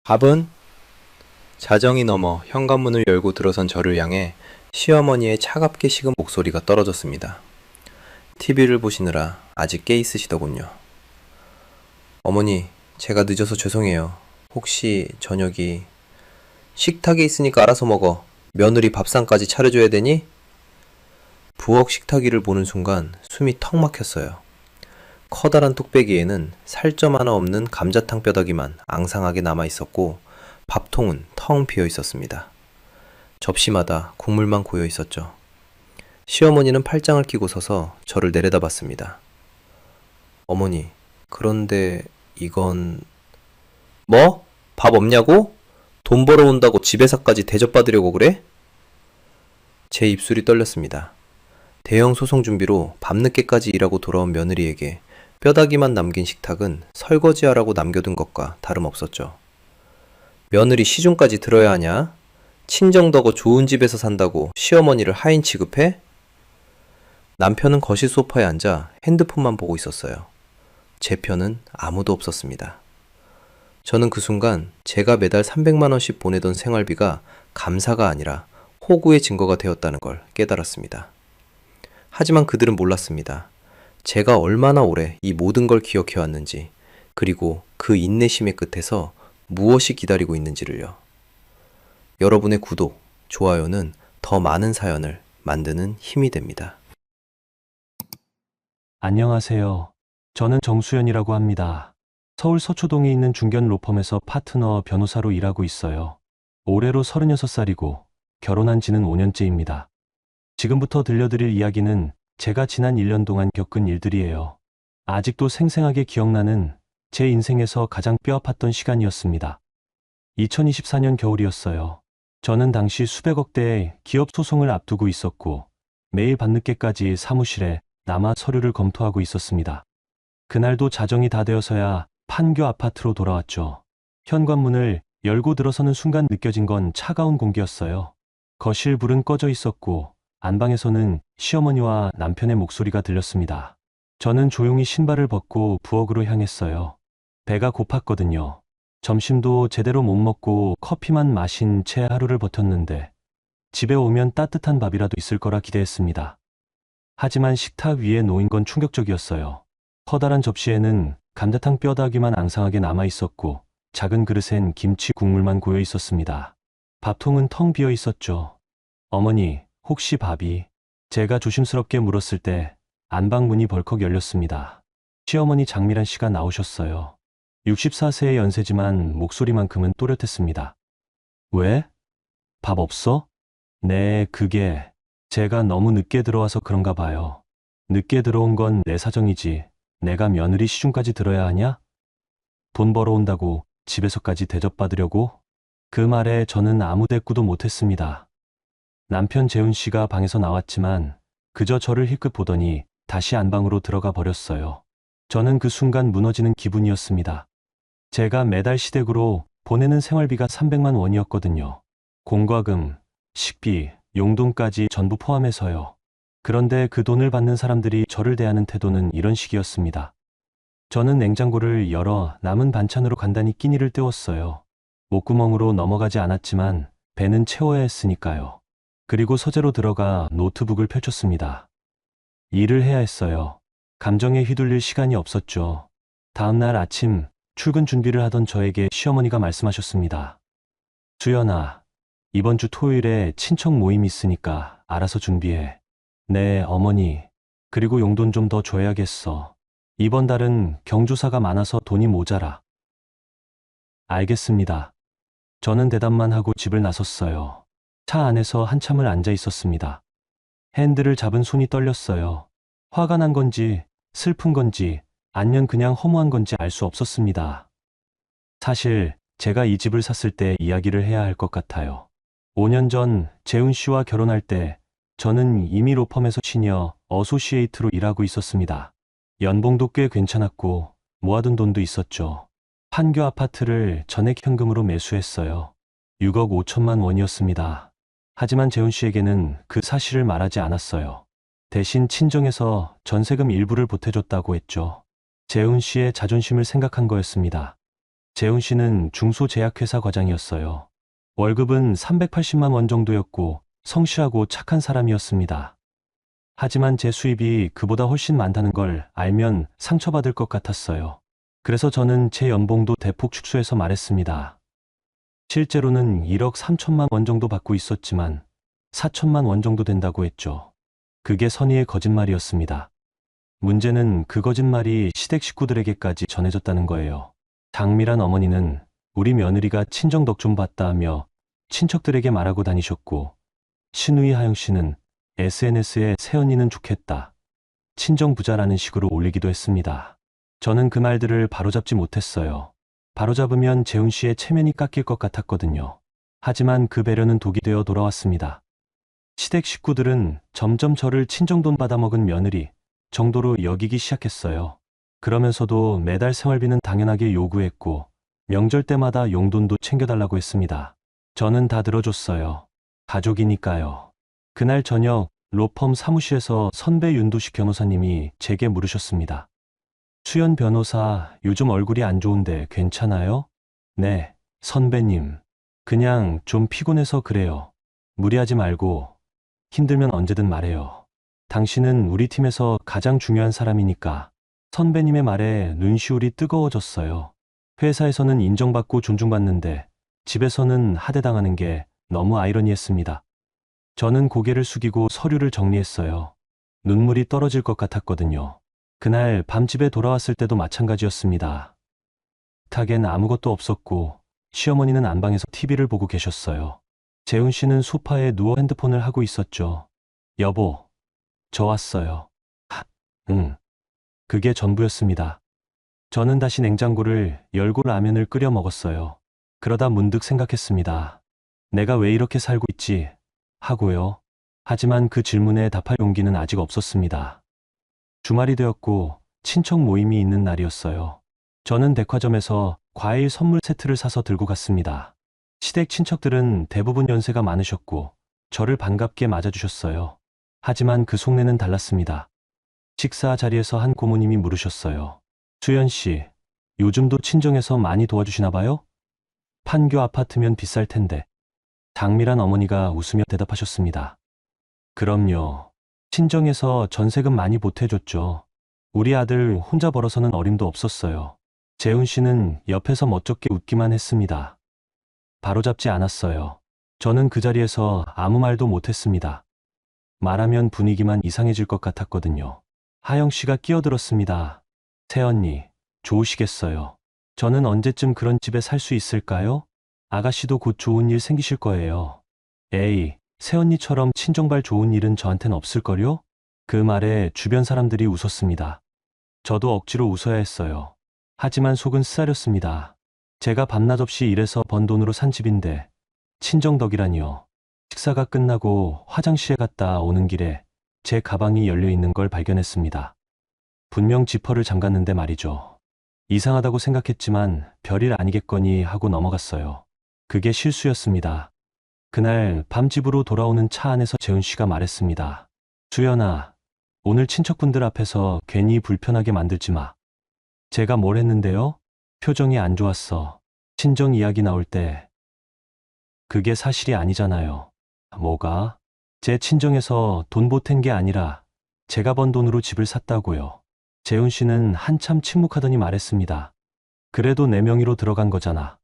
밥은? 자정이 넘어 현관문을 열고 들어선 저를 향해 시어머니의 차갑게 식은 목소리가 떨어졌습니다. TV를 보시느라 아직 깨 있으시더군요. 어머니, 제가 늦어서 죄송해요. 혹시 저녁이... 식탁에 있으니까 알아서 먹어. 며느리 밥상까지 차려줘야 되니? 부엌 식탁위를 보는 순간 숨이 턱 막혔어요. 커다란 뚝배기에는 살점 하나 없는 감자탕 뼈다귀만 앙상하게 남아 있었고 밥통은 텅 비어 있었습니다. 접시마다 국물만 고여 있었죠. 시어머니는 팔짱을 끼고 서서 저를 내려다봤습니다. 어머니, 그런데 이건... 뭐? 밥 없냐고? 돈 벌어온다고 집에서까지 대접받으려고 그래? 제 입술이 떨렸습니다. 대형 소송 준비로 밤늦게까지 일하고 돌아온 며느리에게 뼈다귀만 남긴 식탁은 설거지하라고 남겨둔 것과 다름없었죠. 며느리 시중까지 들어야 하냐? 친정더고 좋은 집에서 산다고 시어머니를 하인 취급해? 남편은 거실 소파에 앉아 핸드폰만 보고 있었어요. 제 편은 아무도 없었습니다. 저는 그 순간 제가 매달 300만 원씩 보내던 생활비가 감사가 아니라 호구의 증거가 되었다는 걸 깨달았습니다. 하지만 그들은 몰랐습니다. 제가 얼마나 오래 이 모든 걸 기억해왔는지, 그리고 그 인내심의 끝에서 무엇이 기다리고 있는지를요. 여러분의 구독, 좋아요는 더 많은 사연을 만드는 힘이 됩니다. 안녕하세요. 저는 정수연이라고 합니다. 서울 서초동에 있는 중견 로펌에서 파트너 변호사로 일하고 있어요. 올해로 36살이고 결혼한 지는 5년째입니다. 지금부터 들려드릴 이야기는 제가 지난 1년 동안 겪은 일들이에요. 아직도 생생하게 기억나는 제 인생에서 가장 뼈아팠던 시간이었습니다. 2024년 겨울이었어요. 저는 당시 수백억 대의 기업 소송을 앞두고 있었고 매일 밤늦게까지 사무실에 남아 서류를 검토하고 있었습니다. 그날도 자정이 다 되어서야 판교 아파트로 돌아왔죠. 현관문을 열고 들어서는 순간 느껴진 건 차가운 공기였어요. 거실 불은 꺼져 있었고 안방에서는 시어머니와 남편의 목소리가 들렸습니다. 저는 조용히 신발을 벗고 부엌으로 향했어요. 배가 고팠거든요. 점심도 제대로 못 먹고 커피만 마신 채 하루를 버텼는데 집에 오면 따뜻한 밥이라도 있을 거라 기대했습니다. 하지만 식탁 위에 놓인 건 충격적이었어요. 커다란 접시에는 감자탕 뼈다귀만 앙상하게 남아 있었고 작은 그릇엔 김치 국물만 고여 있었습니다. 밥통은 텅 비어 있었죠. 어머니, 혹시 밥이? 제가 조심스럽게 물었을 때 안방 문이 벌컥 열렸습니다. 시어머니 장미란 씨가 나오셨어요. 64세의 연세지만 목소리만큼은 또렷했습니다. 왜? 밥 없어? 네, 그게 제가 너무 늦게 들어와서 그런가 봐요. 늦게 들어온 건 내 사정이지. 내가 며느리 시중까지 들어야 하냐? 돈 벌어온다고 집에서까지 대접받으려고? 그 말에 저는 아무 대꾸도 못했습니다. 남편 재훈 씨가 방에서 나왔지만 그저 저를 힐끗 보더니 다시 안방으로 들어가 버렸어요. 저는 그 순간 무너지는 기분이었습니다. 제가 매달 시댁으로 보내는 생활비가 300만 원이었거든요. 공과금, 식비, 용돈까지 전부 포함해서요. 그런데 그 돈을 받는 사람들이 저를 대하는 태도는 이런 식이었습니다. 저는 냉장고를 열어 남은 반찬으로 간단히 끼니를 때웠어요. 목구멍으로 넘어가지 않았지만 배는 채워야 했으니까요. 그리고 서재로 들어가 노트북을 펼쳤습니다. 일을 해야 했어요. 감정에 휘둘릴 시간이 없었죠. 다음 날 아침 출근 준비를 하던 저에게 시어머니가 말씀하셨습니다. 수연아, 이번 주 토요일에 친척 모임 있으니까 알아서 준비해. 네, 어머니. 그리고 용돈 좀 더 줘야겠어. 이번 달은 경조사가 많아서 돈이 모자라. 알겠습니다. 저는 대답만 하고 집을 나섰어요. 차 안에서 한참을 앉아 있었습니다. 핸들을 잡은 손이 떨렸어요. 화가 난 건지, 슬픈 건지, 아니면 그냥 허무한 건지 알 수 없었습니다. 사실 제가 이 집을 샀을 때 이야기를 해야 할 것 같아요. 5년 전 재훈 씨와 결혼할 때 저는 이미 로펌에서 시니어 어소시에이트로 일하고 있었습니다. 연봉도 꽤 괜찮았고 모아둔 돈도 있었죠. 판교 아파트를 전액 현금으로 매수했어요. 6억 5천만 원이었습니다. 하지만 재훈 씨에게는 그 사실을 말하지 않았어요. 대신 친정에서 전세금 일부를 보태줬다고 했죠. 재훈 씨의 자존심을 생각한 거였습니다. 재훈 씨는 중소제약회사 과장이었어요. 월급은 380만 원 정도였고 성실하고 착한 사람이었습니다. 하지만 제 수입이 그보다 훨씬 많다는 걸 알면 상처받을 것 같았어요. 그래서 저는 제 연봉도 대폭 축소해서 말했습니다. 실제로는 1억 3천만 원 정도 받고 있었지만 4천만 원 정도 된다고 했죠. 그게 선의의 거짓말이었습니다. 문제는 그 거짓말이 시댁 식구들에게까지 전해졌다는 거예요. 장미란 어머니는 우리 며느리가 친정 덕 좀 봤다 하며 친척들에게 말하고 다니셨고, 신우이 하영 씨는 SNS에 새언니는 좋겠다, 친정 부자라는 식으로 올리기도 했습니다. 저는 그 말들을 바로잡지 못했어요. 바로잡으면 재훈 씨의 체면이 깎일 것 같았거든요. 하지만 그 배려는 독이 되어 돌아왔습니다. 시댁 식구들은 점점 저를 친정돈 받아먹은 며느리 정도로 여기기 시작했어요. 그러면서도 매달 생활비는 당연하게 요구했고 명절 때마다 용돈도 챙겨달라고 했습니다. 저는 다 들어줬어요. 가족이니까요. 그날 저녁 로펌 사무실에서 선배 윤도식 변호사님이 제게 물으셨습니다. 수연 변호사, 요즘 얼굴이 안 좋은데 괜찮아요? 네, 선배님. 그냥 좀 피곤해서 그래요. 무리하지 말고 힘들면 언제든 말해요. 당신은 우리 팀에서 가장 중요한 사람이니까. 선배님의 말에 눈시울이 뜨거워졌어요. 회사에서는 인정받고 존중받는데 집에서는 하대당하는 게 너무 아이러니했습니다. 저는 고개를 숙이고 서류를 정리했어요. 눈물이 떨어질 것 같았거든요. 그날 밤 집에 돌아왔을 때도 마찬가지였습니다. 식탁엔 아무것도 없었고 시어머니는 안방에서 TV를 보고 계셨어요. 재훈 씨는 소파에 누워 핸드폰을 하고 있었죠. 여보, 저 왔어요. 응. 그게 전부였습니다. 저는 다시 냉장고를 열고 라면을 끓여 먹었어요. 그러다 문득 생각했습니다. 내가 왜 이렇게 살고 있지? 하고요. 하지만 그 질문에 답할 용기는 아직 없었습니다. 주말이 되었고 친척 모임이 있는 날이었어요. 저는 백화점에서 과일 선물 세트를 사서 들고 갔습니다. 시댁 친척들은 대부분 연세가 많으셨고 저를 반갑게 맞아주셨어요. 하지만 그 속내는 달랐습니다. 식사 자리에서 한 고모님이 물으셨어요. 수연 씨, 요즘도 친정에서 많이 도와주시나 봐요? 판교 아파트면 비쌀 텐데. 장미란 어머니가 웃으며 대답하셨습니다. 그럼요. 친정에서 전세금 많이 보태줬죠. 우리 아들 혼자 벌어서는 어림도 없었어요. 재훈 씨는 옆에서 멋쩍게 웃기만 했습니다. 바로잡지 않았어요. 저는 그 자리에서 아무 말도 못했습니다. 말하면 분위기만 이상해질 것 같았거든요. 하영 씨가 끼어들었습니다. 새언니, 좋으시겠어요. 저는 언제쯤 그런 집에 살 수 있을까요? 아가씨도 곧 좋은 일 생기실 거예요. 에이, 새언니처럼 친정발 좋은 일은 저한텐 없을걸요? 그 말에 주변 사람들이 웃었습니다. 저도 억지로 웃어야 했어요. 하지만 속은 쓰라렸습니다. 제가 밤낮 없이 일해서 번 돈으로 산 집인데 친정 덕이라니요. 식사가 끝나고 화장실에 갔다 오는 길에 제 가방이 열려 있는 걸 발견했습니다. 분명 지퍼를 잠갔는데 말이죠. 이상하다고 생각했지만 별일 아니겠거니 하고 넘어갔어요. 그게 실수였습니다. 그날 밤 집으로 돌아오는 차 안에서 재훈 씨가 말했습니다. 수연아, 오늘 친척분들 앞에서 괜히 불편하게 만들지 마. 제가 뭘 했는데요? 표정이 안 좋았어. 친정 이야기 나올 때. 그게 사실이 아니잖아요. 뭐가? 제 친정에서 돈 보탠 게 아니라 제가 번 돈으로 집을 샀다고요. 재훈 씨는 한참 침묵하더니 말했습니다. 그래도 내 명의로 들어간 거잖아.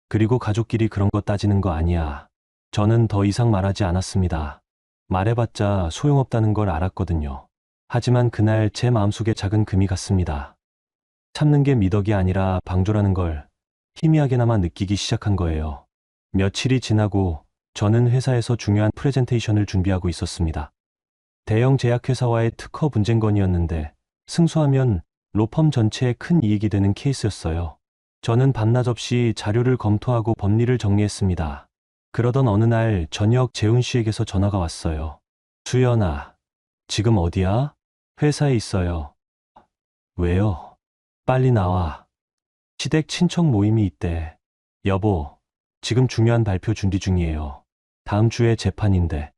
그리고 가족끼리 그런 거 따지는 거 아니야. 저는 더 이상 말하지 않았습니다. 말해봤자 소용없다는 걸 알았거든요. 하지만 그날 제 마음속에 작은 금이 갔습니다. 참는 게 미덕이 아니라 방조라는 걸 희미하게나마 느끼기 시작한 거예요. 며칠이 지나고 저는 회사에서 중요한 프레젠테이션을 준비하고 있었습니다. 대형 제약회사와의 특허 분쟁 건이었는데 승소하면 로펌 전체에 큰 이익이 되는 케이스였어요. 저는 밤낮 없이 자료를 검토하고 법리를 정리했습니다. 그러던 어느 날 저녁 재훈 씨에게서 전화가 왔어요. 수연아, 지금 어디야? 회사에 있어요. 왜요? 빨리 나와. 시댁 친척 모임이 있대. 여보, 지금 중요한 발표 준비 중이에요. 다음 주에 재판인데.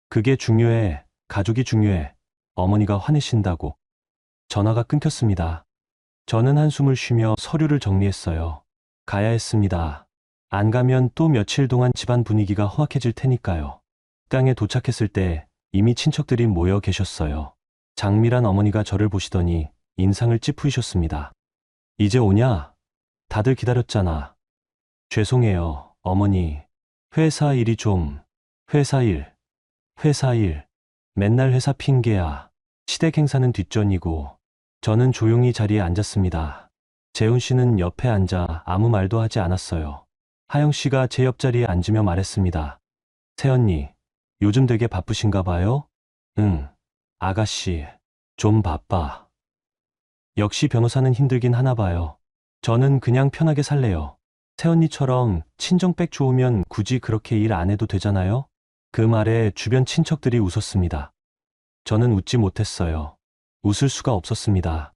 그게 중요해. 가족이 중요해. 어머니가 화내신다고. 전화가 끊겼습니다. 저는 한숨을 쉬며 서류를 정리했어요. 가야 했습니다. 안 가면 또 며칠 동안 집안 분위기가 험악해질 테니까요. 식당에 도착했을 때 이미 친척들이 모여 계셨어요. 장미란 어머니가 저를 보시더니 인상을 찌푸리셨습니다. 이제 오냐? 다들 기다렸잖아. 죄송해요, 어머니. 회사 일이 좀, 회사 일, 회사 일. 맨날 회사 핑계야. 시댁 행사는 뒷전이고. 저는 조용히 자리에 앉았습니다. 재훈 씨는 옆에 앉아 아무 말도 하지 않았어요. 하영 씨가 제 옆자리에 앉으며 말했습니다. 새언니, 요즘 되게 바쁘신가 봐요? 응, 아가씨, 좀 바빠. 역시 변호사는 힘들긴 하나 봐요. 저는 그냥 편하게 살래요. 새언니처럼 친정백 좋으면 굳이 그렇게 일 안 해도 되잖아요? 그 말에 주변 친척들이 웃었습니다. 저는 웃지 못했어요. 웃을 수가 없었습니다.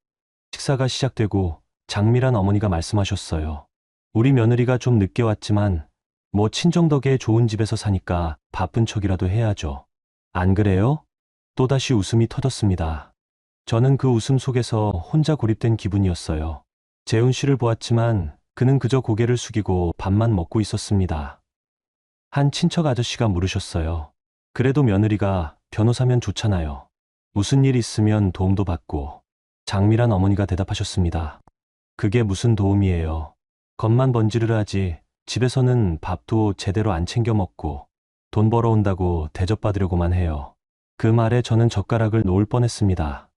식사가 시작되고 장미란 어머니가 말씀하셨어요. 우리 며느리가 좀 늦게 왔지만 뭐 친정 덕에 좋은 집에서 사니까 바쁜 척이라도 해야죠. 안 그래요? 또다시 웃음이 터졌습니다. 저는 그 웃음 속에서 혼자 고립된 기분이었어요. 재훈 씨를 보았지만 그는 그저 고개를 숙이고 밥만 먹고 있었습니다. 한 친척 아저씨가 물으셨어요. 그래도 며느리가 변호사면 좋잖아요. 무슨 일 있으면 도움도 받고. 장미란 어머니가 대답하셨습니다. 그게 무슨 도움이에요. 겉만 번지르르 하지 집에서는 밥도 제대로 안 챙겨 먹고 돈 벌어온다고 대접받으려고만 해요. 그 말에 저는 젓가락을 놓을 뻔했습니다.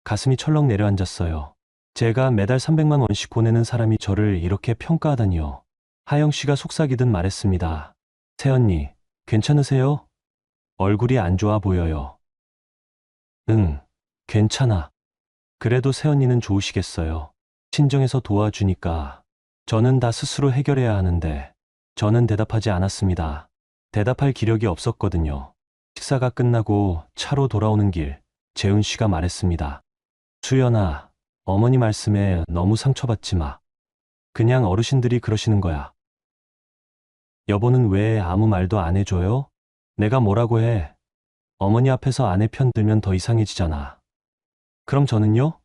가슴이 철렁 내려앉았어요. 제가 매달 300만 원씩 보내는 사람이 저를 이렇게 평가하다니요. 하영 씨가 속삭이듯 말했습니다. 새언니, 괜찮으세요? 얼굴이 안 좋아 보여요. 응, 괜찮아. 그래도 새언니는 좋으시겠어요. 친정에서 도와주니까. 저는 다 스스로 해결해야 하는데 저는 대답하지 않았습니다. 대답할 기력이 없었거든요. 식사가 끝나고 차로 돌아오는 길 재훈 씨가 말했습니다. 수연아, 어머니 말씀에 너무 상처받지 마. 그냥 어르신들이 그러시는 거야. 여보는 왜 아무 말도 안 해줘요? 내가 뭐라고 해? 어머니 앞에서 아내 편 들면 더 이상해지잖아. 그럼 저는요?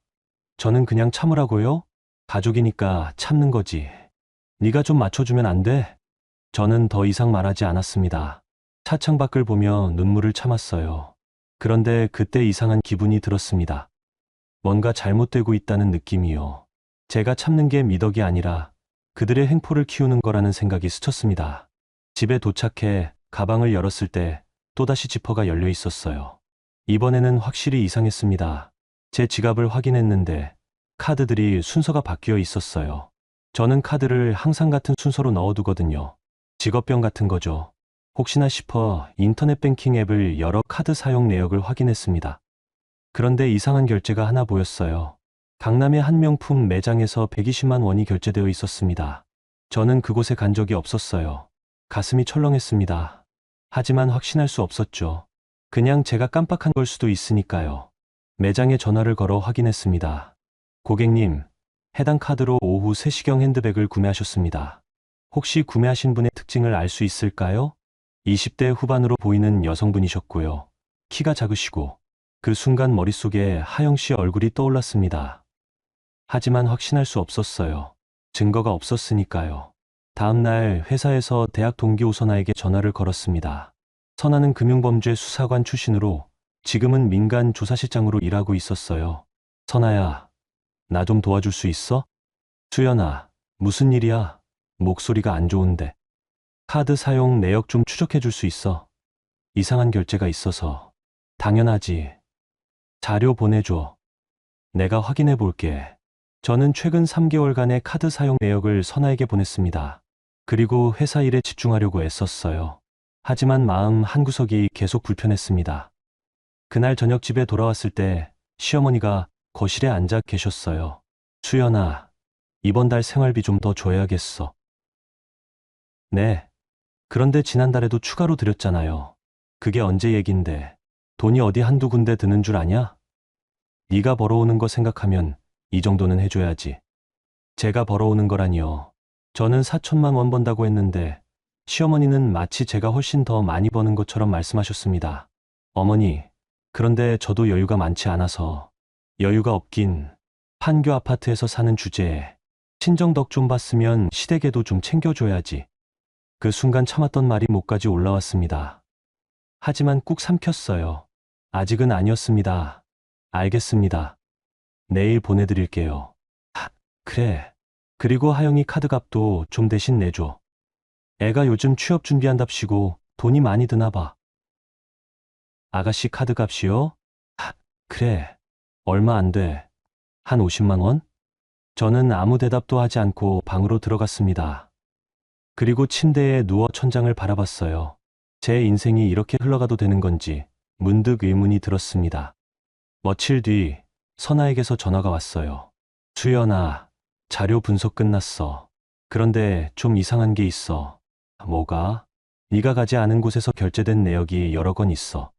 저는 그냥 참으라고요? 가족이니까 참는 거지. 네가 좀 맞춰주면 안 돼? 저는 더 이상 말하지 않았습니다. 차창 밖을 보며 눈물을 참았어요. 그런데 그때 이상한 기분이 들었습니다. 뭔가 잘못되고 있다는 느낌이요. 제가 참는 게 미덕이 아니라 그들의 횡포를 키우는 거라는 생각이 스쳤습니다. 집에 도착해 가방을 열었을 때 또다시 지퍼가 열려 있었어요. 이번에는 확실히 이상했습니다. 제 지갑을 확인했는데 카드들이 순서가 바뀌어 있었어요. 저는 카드를 항상 같은 순서로 넣어두거든요. 직업병 같은 거죠. 혹시나 싶어 인터넷 뱅킹 앱을 열어 카드 사용 내역을 확인했습니다. 그런데 이상한 결제가 하나 보였어요. 강남의 한 명품 매장에서 120만 원이 결제되어 있었습니다. 저는 그곳에 간 적이 없었어요. 가슴이 철렁했습니다. 하지만 확신할 수 없었죠. 그냥 제가 깜빡한 걸 수도 있으니까요. 매장에 전화를 걸어 확인했습니다. 고객님, 해당 카드로 오후 3시경 핸드백을 구매하셨습니다. 혹시 구매하신 분의 특징을 알 수 있을까요? 20대 후반으로 보이는 여성분이셨고요. 키가 작으시고 그 순간 머릿속에 하영 씨 얼굴이 떠올랐습니다. 하지만 확신할 수 없었어요. 증거가 없었으니까요. 다음 날 회사에서 대학 동기 오선아에게 전화를 걸었습니다. 선아는 금융범죄 수사관 출신으로 지금은 민간 조사실장으로 일하고 있었어요. 선아야, 나 좀 도와줄 수 있어? 수연아, 무슨 일이야? 목소리가 안 좋은데. 카드 사용 내역 좀 추적해 줄 수 있어? 이상한 결제가 있어서. 당연하지. 자료 보내줘. 내가 확인해 볼게. 저는 최근 3개월간의 카드 사용 내역을 선아에게 보냈습니다. 그리고 회사 일에 집중하려고 애썼어요. 하지만 마음 한구석이 계속 불편했습니다. 그날 저녁 집에 돌아왔을 때 시어머니가 거실에 앉아 계셨어요. 수연아, 이번 달 생활비 좀 더 줘야겠어. 네. 그런데 지난달에도 추가로 드렸잖아요. 그게 언제 얘긴데. 돈이 어디 한두 군데 드는 줄 아냐? 네가 벌어오는 거 생각하면 이 정도는 해줘야지. 제가 벌어오는 거라니요. 저는 4천만 원 번다고 했는데 시어머니는 마치 제가 훨씬 더 많이 버는 것처럼 말씀하셨습니다. 어머니, 그런데 저도 여유가 많지 않아서. 여유가 없긴 판교 아파트에서 사는 주제에 친정 덕 좀 봤으면 시댁에도 좀 챙겨줘야지. 그 순간 참았던 말이 목까지 올라왔습니다. 하지만 꾹 삼켰어요. 아직은 아니었습니다. 알겠습니다. 내일 보내드릴게요. 그래. 그리고 하영이 카드값도 좀 대신 내줘. 애가 요즘 취업 준비한답시고 돈이 많이 드나 봐. 아가씨 카드값이요? 그래. 얼마 안 돼. 한 50만 원? 저는 아무 대답도 하지 않고 방으로 들어갔습니다. 그리고 침대에 누워 천장을 바라봤어요. 제 인생이 이렇게 흘러가도 되는 건지 문득 의문이 들었습니다. 며칠 뒤 선아에게서 전화가 왔어요. 수연아, 자료 분석 끝났어. 그런데 좀 이상한 게 있어. 뭐가? 네가 가지 않은 곳에서 결제된 내역이 여러 건 있어.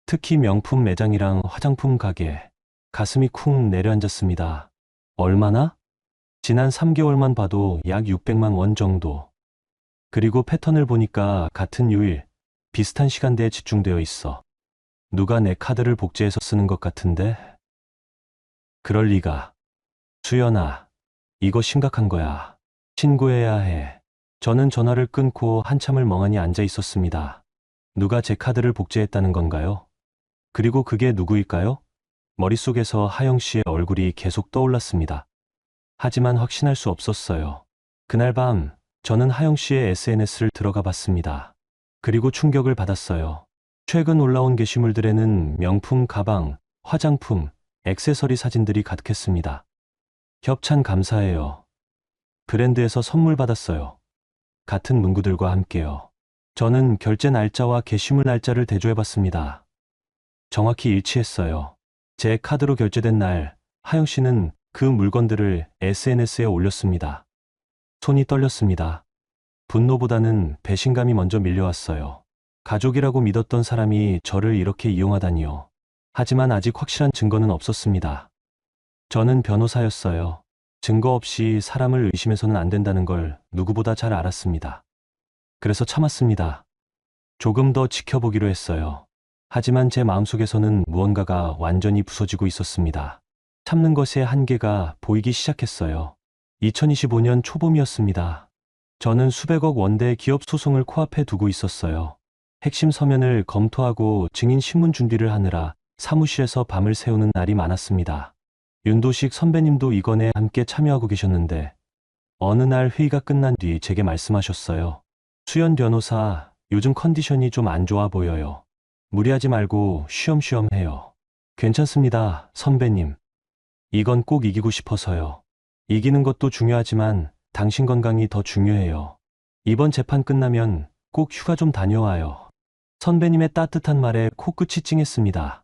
특히 명품 매장이랑 화장품 가게. 가슴이 쿵 내려앉았습니다. 얼마나? 지난 3개월만 봐도 약 600만 원 정도. 그리고 패턴을 보니까 같은 요일, 비슷한 시간대에 집중되어 있어. 누가 내 카드를 복제해서 쓰는 것 같은데? 그럴 리가. 수연아, 이거 심각한 거야. 신고해야 해. 저는 전화를 끊고 한참을 멍하니 앉아 있었습니다. 누가 제 카드를 복제했다는 건가요? 그리고 그게 누구일까요? 머릿속에서 하영 씨의 얼굴이 계속 떠올랐습니다. 하지만 확신할 수 없었어요. 그날 밤, 저는 하영 씨의 SNS를 들어가 봤습니다. 그리고 충격을 받았어요. 최근 올라온 게시물들에는 명품 가방, 화장품, 액세서리 사진들이 가득했습니다. 협찬 감사해요. 브랜드에서 선물 받았어요. 같은 문구들과 함께요. 저는 결제 날짜와 게시물 날짜를 대조해봤습니다. 정확히 일치했어요. 제 카드로 결제된 날, 하영 씨는 그 물건들을 SNS에 올렸습니다. 손이 떨렸습니다. 분노보다는 배신감이 먼저 밀려왔어요. 가족이라고 믿었던 사람이 저를 이렇게 이용하다니요. 하지만 아직 확실한 증거는 없었습니다. 저는 변호사였어요. 증거 없이 사람을 의심해서는 안 된다는 걸 누구보다 잘 알았습니다. 그래서 참았습니다. 조금 더 지켜보기로 했어요. 하지만 제 마음속에서는 무언가가 완전히 부서지고 있었습니다. 참는 것의 한계가 보이기 시작했어요. 2025년 초봄이었습니다. 저는 수백억 원대 기업 소송을 코앞에 두고 있었어요. 핵심 서면을 검토하고 증인 신문 준비를 하느라 사무실에서 밤을 새우는 날이 많았습니다. 윤도식 선배님도 이 건에 함께 참여하고 계셨는데 어느 날 회의가 끝난 뒤 제게 말씀하셨어요. 수연 변호사, 요즘 컨디션이 좀 안 좋아 보여요. 무리하지 말고 쉬엄쉬엄 해요. 괜찮습니다, 선배님. 이건 꼭 이기고 싶어서요. 이기는 것도 중요하지만 당신 건강이 더 중요해요. 이번 재판 끝나면 꼭 휴가 좀 다녀와요. 선배님의 따뜻한 말에 코끝이 찡했습니다.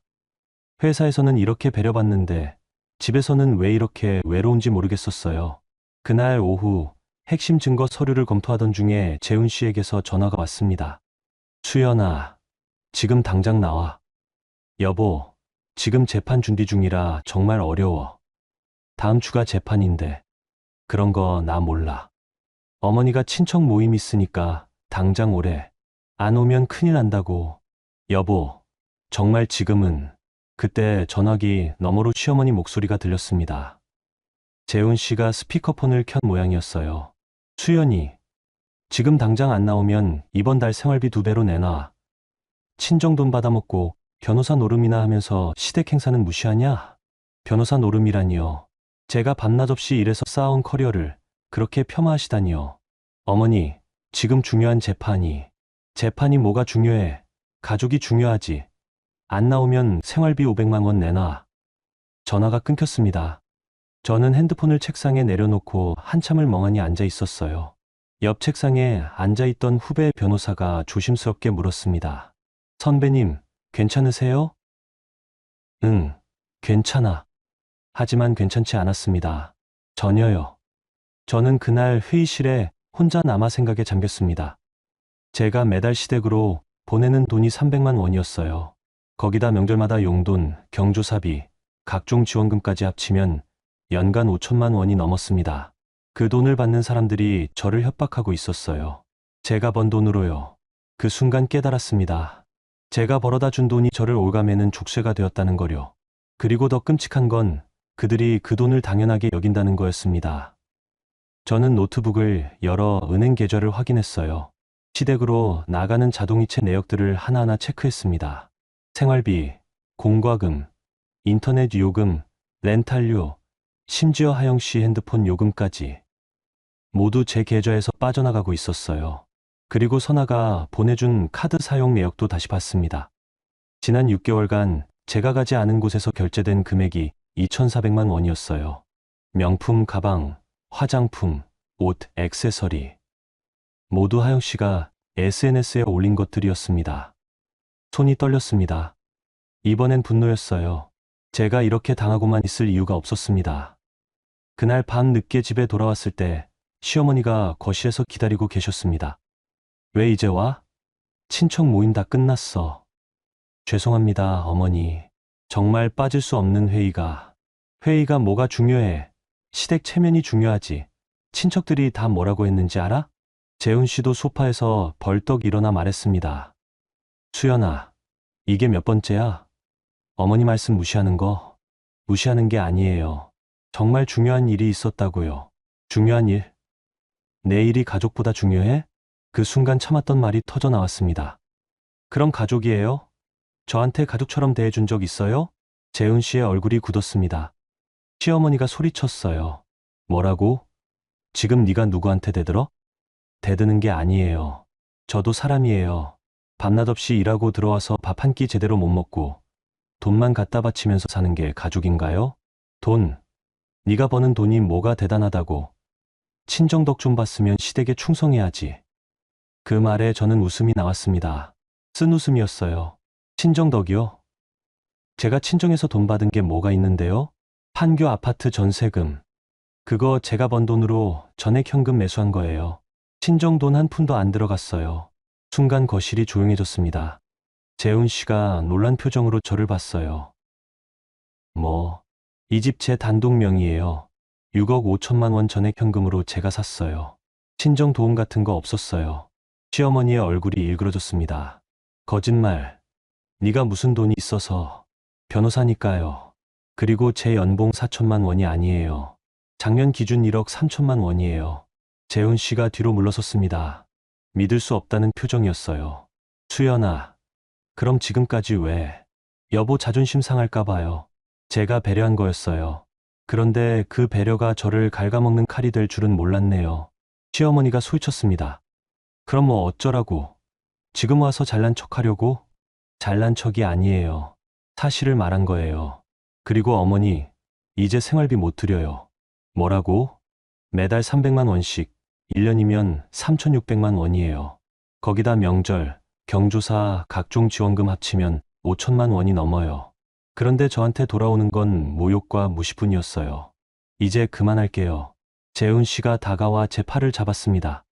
회사에서는 이렇게 배려받는데 집에서는 왜 이렇게 외로운지 모르겠었어요. 그날 오후 핵심 증거 서류를 검토하던 중에 재훈 씨에게서 전화가 왔습니다. 수연아, 지금 당장 나와. 여보, 지금 재판 준비 중이라 정말 어려워. 다음 주가 재판인데 그런 거 나 몰라. 어머니가 친척 모임 있으니까 당장 오래. 안 오면 큰일 난다고. 여보, 정말 지금은. 그때 전화기 너머로 시어머니 목소리가 들렸습니다. 재훈 씨가 스피커폰을 켠 모양이었어요. 수연이, 지금 당장 안 나오면 이번 달 생활비 2배로 내놔. 친정 돈 받아먹고 변호사 노름이나 하면서 시댁 행사는 무시하냐? 변호사 노름이라니요. 제가 밤낮 없이 일해서 쌓아온 커리어를 그렇게 폄하하시다니요. 어머니, 지금 중요한 재판이 뭐가 중요해? 가족이 중요하지. 안 나오면 생활비 500만 원 내놔. 전화가 끊겼습니다. 저는 핸드폰을 책상에 내려놓고 한참을 멍하니 앉아 있었어요. 옆 책상에 앉아있던 후배 변호사가 조심스럽게 물었습니다. 선배님, 괜찮으세요? 응, 괜찮아. 하지만 괜찮지 않았습니다. 전혀요. 저는 그날 회의실에 혼자 남아 생각에 잠겼습니다. 제가 매달 시댁으로 보내는 돈이 300만 원이었어요. 거기다 명절마다 용돈, 경조사비, 각종 지원금까지 합치면 연간 5천만 원이 넘었습니다. 그 돈을 받는 사람들이 저를 협박하고 있었어요. 제가 번 돈으로요. 그 순간 깨달았습니다. 제가 벌어다 준 돈이 저를 올가매는 족쇄가 되었다는 거요. 그리고 더 끔찍한 건 그들이 그 돈을 당연하게 여긴다는 거였습니다. 저는 노트북을 열어 은행 계좌를 확인했어요. 시댁으로 나가는 자동이체 내역들을 하나하나 체크했습니다. 생활비, 공과금, 인터넷 요금, 렌탈료, 심지어 하영 씨 핸드폰 요금까지 모두 제 계좌에서 빠져나가고 있었어요. 그리고 선아가 보내준 카드 사용 내역도 다시 봤습니다. 지난 6개월간 제가 가지 않은 곳에서 결제된 금액이 2,400만 원이었어요. 명품 가방, 화장품, 옷, 액세서리. 모두 하영 씨가 SNS에 올린 것들이었습니다. 손이 떨렸습니다. 이번엔 분노였어요. 제가 이렇게 당하고만 있을 이유가 없었습니다. 그날 밤 늦게 집에 돌아왔을 때 시어머니가 거실에서 기다리고 계셨습니다. 왜 이제 와? 친척 모임 다 끝났어. 죄송합니다, 어머니. 정말 빠질 수 없는 회의가. 회의가 뭐가 중요해? 시댁 체면이 중요하지. 친척들이 다 뭐라고 했는지 알아? 재훈 씨도 소파에서 벌떡 일어나 말했습니다. 수연아, 이게 몇 번째야? 어머니 말씀 무시하는 거? 무시하는 게 아니에요. 정말 중요한 일이 있었다고요. 중요한 일? 내 일이 가족보다 중요해? 그 순간 참았던 말이 터져 나왔습니다. 그럼 가족이에요? 저한테 가족처럼 대해준 적 있어요? 재훈 씨의 얼굴이 굳었습니다. 시어머니가 소리쳤어요. 뭐라고? 지금 네가 누구한테 대들어? 대드는 게 아니에요. 저도 사람이에요. 밤낮 없이 일하고 들어와서 밥 한 끼 제대로 못 먹고 돈만 갖다 바치면서 사는 게 가족인가요? 돈. 네가 버는 돈이 뭐가 대단하다고. 친정 덕 좀 봤으면 시댁에 충성해야지. 그 말에 저는 웃음이 나왔습니다. 쓴 웃음이었어요. 친정 덕이요? 제가 친정에서 돈 받은 게 뭐가 있는데요? 판교 아파트 전세금. 그거 제가 번 돈으로 전액 현금 매수한 거예요. 친정 돈 한 푼도 안 들어갔어요. 순간 거실이 조용해졌습니다. 재훈 씨가 놀란 표정으로 저를 봤어요. 이 집 제 단독 명의예요. 6억 5천만 원 전액 현금으로 제가 샀어요. 친정 도움 같은 거 없었어요. 시어머니의 얼굴이 일그러졌습니다. 거짓말. 네가 무슨 돈이 있어서. 변호사니까요. 그리고 제 연봉 4천만 원이 아니에요. 작년 기준 1억 3천만 원이에요. 재훈 씨가 뒤로 물러섰습니다. 믿을 수 없다는 표정이었어요. 수연아, 그럼 지금까지 왜? 여보 자존심 상할까 봐요. 제가 배려한 거였어요. 그런데 그 배려가 저를 갉아먹는 칼이 될 줄은 몰랐네요. 시어머니가 소리쳤습니다. 그럼 뭐 어쩌라고? 지금 와서 잘난 척하려고? 잘난 척이 아니에요. 사실을 말한 거예요. 그리고 어머니, 이제 생활비 못 드려요. 뭐라고? 매달 300만 원씩, 1년이면 3,600만 원이에요. 거기다 명절, 경조사, 각종 지원금 합치면 5천만 원이 넘어요. 그런데 저한테 돌아오는 건 모욕과 무시뿐이었어요. 이제 그만할게요. 재훈 씨가 다가와 제 팔을 잡았습니다.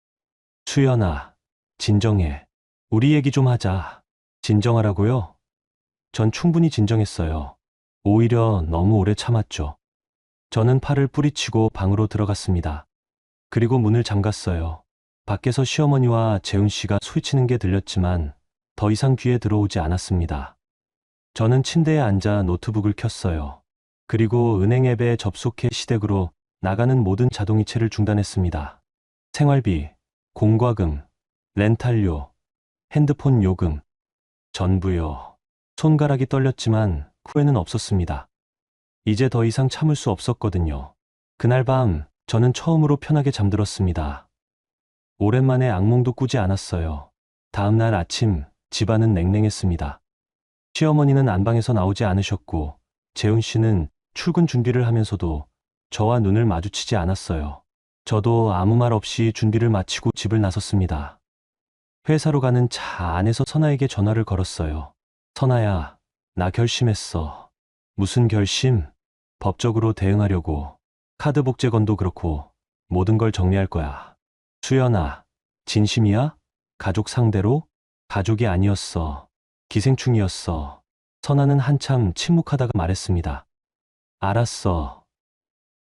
수연아, 진정해. 우리 얘기 좀 하자. 진정하라고요? 전 충분히 진정했어요. 오히려 너무 오래 참았죠. 저는 팔을 뿌리치고 방으로 들어갔습니다. 그리고 문을 잠갔어요. 밖에서 시어머니와 재훈 씨가 소리치는 게 들렸지만 더 이상 귀에 들어오지 않았습니다. 저는 침대에 앉아 노트북을 켰어요. 그리고 은행 앱에 접속해 시댁으로 나가는 모든 자동이체를 중단했습니다. 생활비, 공과금, 렌탈료, 핸드폰 요금, 전부요. 손가락이 떨렸지만 후회는 없었습니다. 이제 더 이상 참을 수 없었거든요. 그날 밤 저는 처음으로 편하게 잠들었습니다. 오랜만에 악몽도 꾸지 않았어요. 다음 날 아침 집안은 냉랭했습니다. 시어머니는 안방에서 나오지 않으셨고 재훈 씨는 출근 준비를 하면서도 저와 눈을 마주치지 않았어요. 저도 아무 말 없이 준비를 마치고 집을 나섰습니다. 회사로 가는 차 안에서 선아에게 전화를 걸었어요. 선아야, 나 결심했어. 무슨 결심? 법적으로 대응하려고. 카드 복제건도 그렇고 모든 걸 정리할 거야. 수연아, 진심이야? 가족 상대로? 가족이 아니었어. 기생충이었어. 선아는 한참 침묵하다가 말했습니다. 알았어.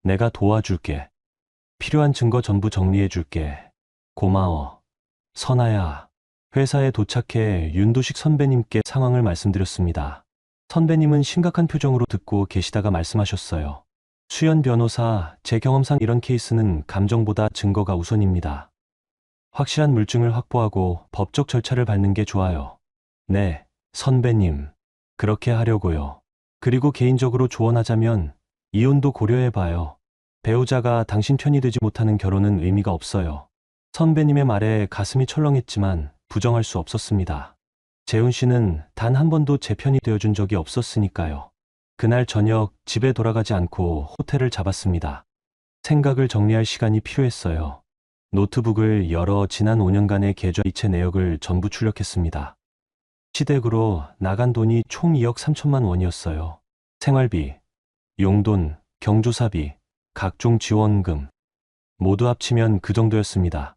내가 도와줄게. 필요한 증거 전부 정리해줄게. 고마워. 선아야. 회사에 도착해 윤도식 선배님께 상황을 말씀드렸습니다. 선배님은 심각한 표정으로 듣고 계시다가 말씀하셨어요. 수연 변호사, 제 경험상 이런 케이스는 감정보다 증거가 우선입니다. 확실한 물증을 확보하고 법적 절차를 밟는 게 좋아요. 네, 선배님. 그렇게 하려고요. 그리고 개인적으로 조언하자면 이혼도 고려해봐요. 배우자가 당신 편이 되지 못하는 결혼은 의미가 없어요. 선배님의 말에 가슴이 철렁했지만 부정할 수 없었습니다. 재훈 씨는 단 한 번도 제 편이 되어준 적이 없었으니까요. 그날 저녁 집에 돌아가지 않고 호텔을 잡았습니다. 생각을 정리할 시간이 필요했어요. 노트북을 열어 지난 5년간의 계좌 이체 내역을 전부 출력했습니다. 시댁으로 나간 돈이 총 2억 3천만 원이었어요. 생활비, 용돈, 경조사비, 각종 지원금 모두 합치면 그 정도였습니다.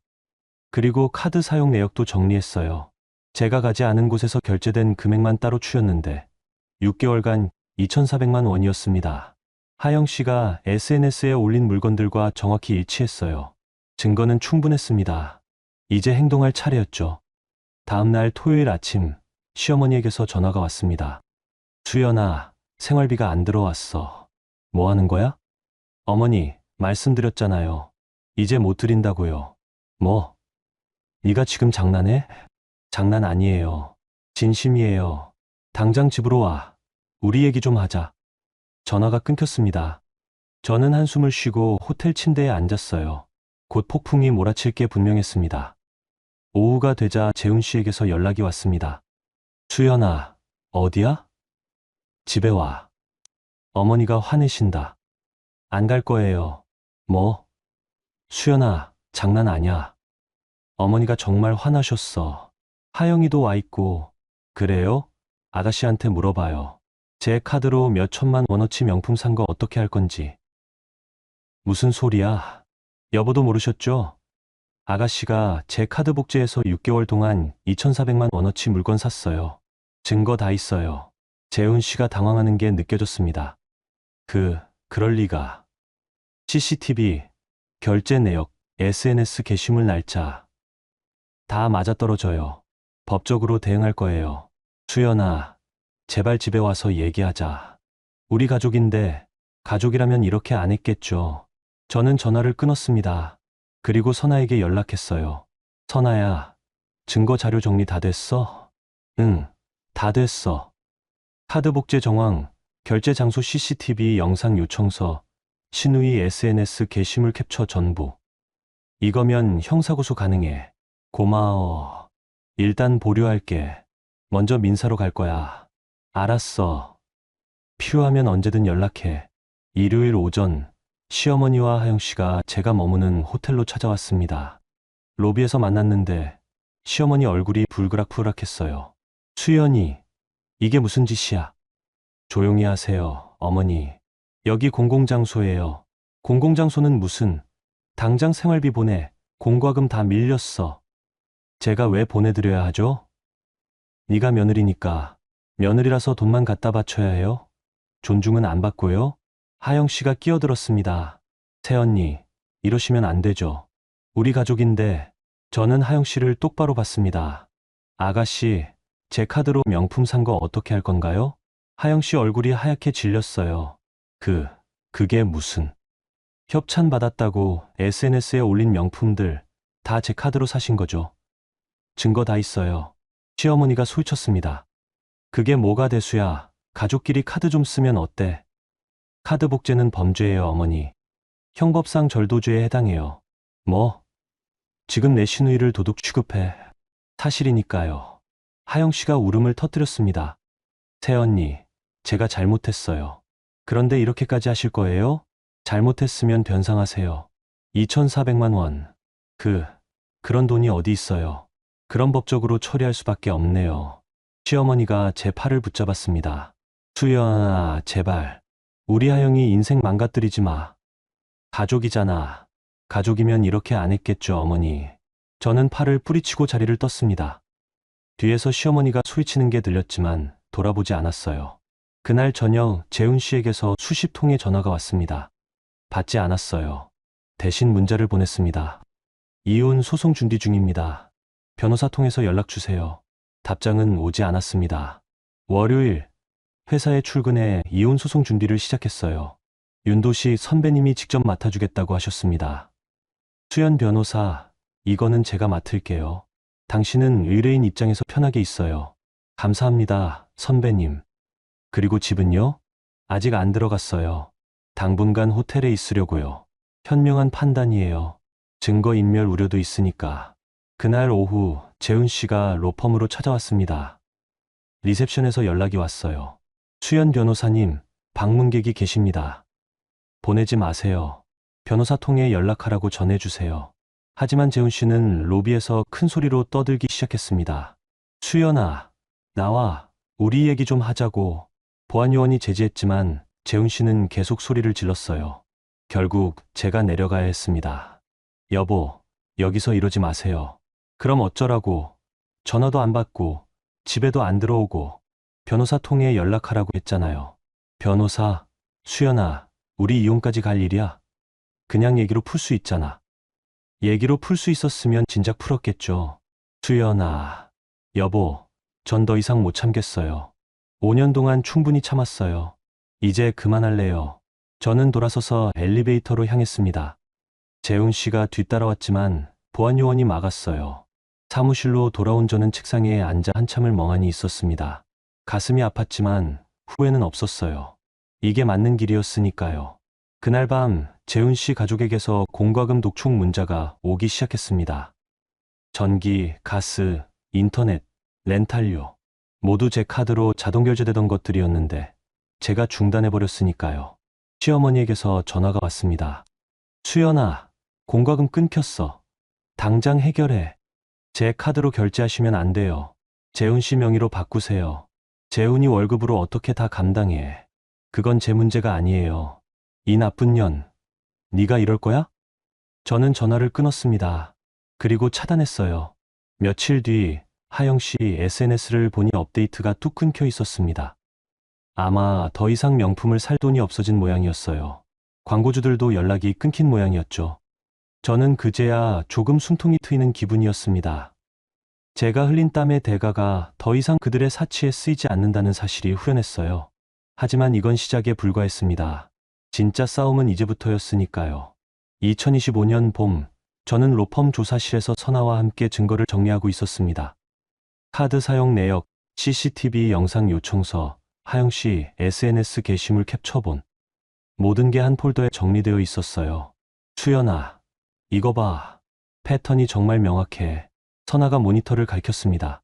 그리고 카드 사용 내역도 정리했어요. 제가 가지 않은 곳에서 결제된 금액만 따로 추렸는데 6개월간 2,400만 원이었습니다. 하영 씨가 SNS에 올린 물건들과 정확히 일치했어요. 증거는 충분했습니다. 이제 행동할 차례였죠. 다음 날 토요일 아침 시어머니에게서 전화가 왔습니다. 수연아, 생활비가 안 들어왔어. 뭐 하는 거야? 어머니, 말씀드렸잖아요. 이제 못 드린다고요. 뭐? 네가 지금 장난해? 장난 아니에요. 진심이에요. 당장 집으로 와. 우리 얘기 좀 하자. 전화가 끊겼습니다. 저는 한숨을 쉬고 호텔 침대에 앉았어요. 곧 폭풍이 몰아칠 게 분명했습니다. 오후가 되자 재훈 씨에게서 연락이 왔습니다. 수연아, 어디야? 집에 와. 어머니가 화내신다. 안 갈 거예요. 뭐? 수연아, 장난 아냐. 어머니가 정말 화나셨어. 하영이도 와 있고. 그래요? 아가씨한테 물어봐요. 제 카드로 몇 천만 원어치 명품 산 거 어떻게 할 건지. 무슨 소리야? 여보도 모르셨죠? 아가씨가 제 카드 복제해서 6개월 동안 2,400만 원어치 물건 샀어요. 증거 다 있어요. 재훈 씨가 당황하는 게 느껴졌습니다. 그럴 리가. CCTV, 결제 내역, SNS 게시물 날짜. 다 맞아떨어져요. 법적으로 대응할 거예요. 수연아, 제발 집에 와서 얘기하자. 우리 가족인데, 가족이라면 이렇게 안 했겠죠. 저는 전화를 끊었습니다. 그리고 선아에게 연락했어요. 선아야, 증거 자료 정리 다 됐어? 응, 다 됐어. 카드 복제 정황, 결제 장소 CCTV 영상 요청서, 신우이 SNS 게시물 캡처 전부. 이거면 형사고소 가능해. 고마워. 일단 보류할게. 먼저 민사로 갈 거야. 알았어. 필요하면 언제든 연락해. 일요일 오전, 시어머니와 하영 씨가 제가 머무는 호텔로 찾아왔습니다. 로비에서 만났는데 시어머니 얼굴이 불그락불락했어요. 수연이, 이게 무슨 짓이야? 조용히 하세요, 어머니. 여기 공공장소예요. 공공장소는 무슨, 당장 생활비 보내. 공과금 다 밀렸어. 제가 왜 보내드려야 하죠? 네가 며느리니까. 며느리라서 돈만 갖다 바쳐야 해요? 존중은 안 받고요? 하영 씨가 끼어들었습니다. 새언니, 이러시면 안 되죠. 우리 가족인데. 저는 하영 씨를 똑바로 봤습니다. 아가씨, 제 카드로 명품 산 거 어떻게 할 건가요? 하영 씨 얼굴이 하얗게 질렸어요. 그게 무슨. 협찬 받았다고 SNS에 올린 명품들 다 제 카드로 사신 거죠. 증거 다 있어요. 시어머니가 소리쳤습니다. 그게 뭐가 대수야. 가족끼리 카드 좀 쓰면 어때? 카드 복제는 범죄예요, 어머니. 형법상 절도죄에 해당해요. 뭐? 지금 내 시누이를 도둑 취급해. 사실이니까요. 하영 씨가 울음을 터뜨렸습니다. 새언니, 제가 잘못했어요. 그런데 이렇게까지 하실 거예요? 잘못했으면 변상하세요. 2,400만 원. 그런 돈이 어디 있어요. 그런 법적으로 처리할 수밖에 없네요. 시어머니가 제 팔을 붙잡았습니다. 수연아, 제발. 우리 하영이 인생 망가뜨리지 마. 가족이잖아. 가족이면 이렇게 안 했겠죠, 어머니. 저는 팔을 뿌리치고 자리를 떴습니다. 뒤에서 시어머니가 소리치는 게 들렸지만 돌아보지 않았어요. 그날 저녁 재훈 씨에게서 수십 통의 전화가 왔습니다. 받지 않았어요. 대신 문자를 보냈습니다. 이혼 소송 준비 중입니다. 변호사 통해서 연락 주세요. 답장은 오지 않았습니다. 월요일 회사에 출근해 이혼 소송 준비를 시작했어요. 윤도식 선배님이 직접 맡아주겠다고 하셨습니다. 수연 변호사, 이거는 제가 맡을게요. 당신은 의뢰인 입장에서 편하게 있어요. 감사합니다, 선배님. 그리고 집은요? 아직 안 들어갔어요. 당분간 호텔에 있으려고요. 현명한 판단이에요. 증거인멸 우려도 있으니까. 그날 오후 재훈 씨가 로펌으로 찾아왔습니다. 리셉션에서 연락이 왔어요. 수연 변호사님, 방문객이 계십니다. 보내지 마세요. 변호사 통해 연락하라고 전해주세요. 하지만 재훈 씨는 로비에서 큰 소리로 떠들기 시작했습니다. 수연아, 나와. 우리 얘기 좀 하자고. 보안요원이 제지했지만 재훈 씨는 계속 소리를 질렀어요. 결국 제가 내려가야 했습니다. 여보, 여기서 이러지 마세요. 그럼 어쩌라고. 전화도 안 받고 집에도 안 들어오고 변호사 통해 연락하라고 했잖아요. 변호사, 수연아, 우리 이혼까지 갈 일이야. 그냥 얘기로 풀 수 있잖아. 얘기로 풀 수 있었으면 진작 풀었겠죠. 수연아, 여보, 전 더 이상 못 참겠어요. 5년 동안 충분히 참았어요. 이제 그만할래요. 저는 돌아서서 엘리베이터로 향했습니다. 재훈 씨가 뒤따라왔지만 보안요원이 막았어요. 사무실로 돌아온 저는 책상에 앉아 한참을 멍하니 있었습니다. 가슴이 아팠지만 후회는 없었어요. 이게 맞는 길이었으니까요. 그날 밤 재훈 씨 가족에게서 공과금 독촉 문자가 오기 시작했습니다. 전기, 가스, 인터넷, 렌탈료 모두 제 카드로 자동 결제되던 것들이었는데 제가 중단해버렸으니까요. 시어머니에게서 전화가 왔습니다. 수연아, 공과금 끊겼어. 당장 해결해. 제 카드로 결제하시면 안 돼요. 재훈 씨 명의로 바꾸세요. 재훈이 월급으로 어떻게 다 감당해. 그건 제 문제가 아니에요. 이 나쁜 년, 네가 이럴 거야? 저는 전화를 끊었습니다. 그리고 차단했어요. 며칠 뒤 하영 씨 SNS를 보니 업데이트가 뚝 끊겨 있었습니다. 아마 더 이상 명품을 살 돈이 없어진 모양이었어요. 광고주들도 연락이 끊긴 모양이었죠. 저는 그제야 조금 숨통이 트이는 기분이었습니다. 제가 흘린 땀의 대가가 더 이상 그들의 사치에 쓰이지 않는다는 사실이 후련했어요. 하지만 이건 시작에 불과했습니다. 진짜 싸움은 이제부터였으니까요. 2025년 봄, 저는 로펌 조사실에서 선아와 함께 증거를 정리하고 있었습니다. 카드 사용 내역, CCTV 영상 요청서, 하영 씨 SNS 게시물 캡처본. 모든 게 한 폴더에 정리되어 있었어요. 수연아, 이거 봐. 패턴이 정말 명확해. 선아가 모니터를 가리켰습니다.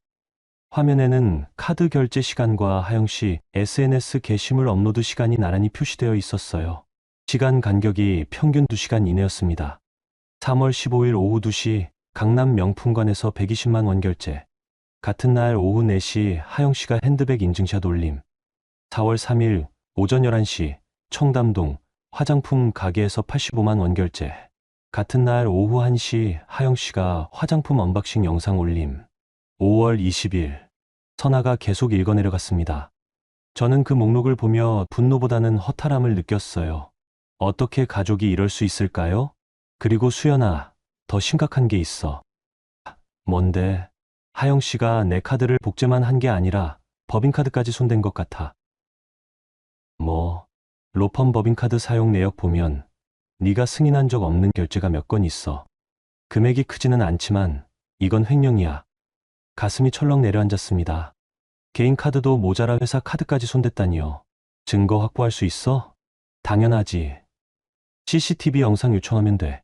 화면에는 카드 결제 시간과 하영 씨 SNS 게시물 업로드 시간이 나란히 표시되어 있었어요. 시간 간격이 평균 2시간 이내였습니다. 3월 15일 오후 2시 강남 명품관에서 120만 원 결제. 같은 날 오후 4시 하영 씨가 핸드백 인증샷 올림. 4월 3일 오전 11시 청담동 화장품 가게에서 85만 원 결제. 같은 날 오후 1시 하영 씨가 화장품 언박싱 영상 올림. 5월 20일 선아가 계속 읽어내려갔습니다. 저는 그 목록을 보며 분노보다는 허탈함을 느꼈어요. 어떻게 가족이 이럴 수 있을까요? 그리고 수연아, 더 심각한 게 있어. 뭔데? 하영 씨가 내 카드를 복제만 한 게 아니라 법인카드까지 손댄 것 같아. 뭐, 로펌 법인카드 사용 내역 보면 네가 승인한 적 없는 결제가 몇 건 있어. 금액이 크지는 않지만 이건 횡령이야. 가슴이 철렁 내려앉았습니다. 개인 카드도 모자라 회사 카드까지 손댔다니요. 증거 확보할 수 있어? 당연하지. CCTV 영상 요청하면 돼.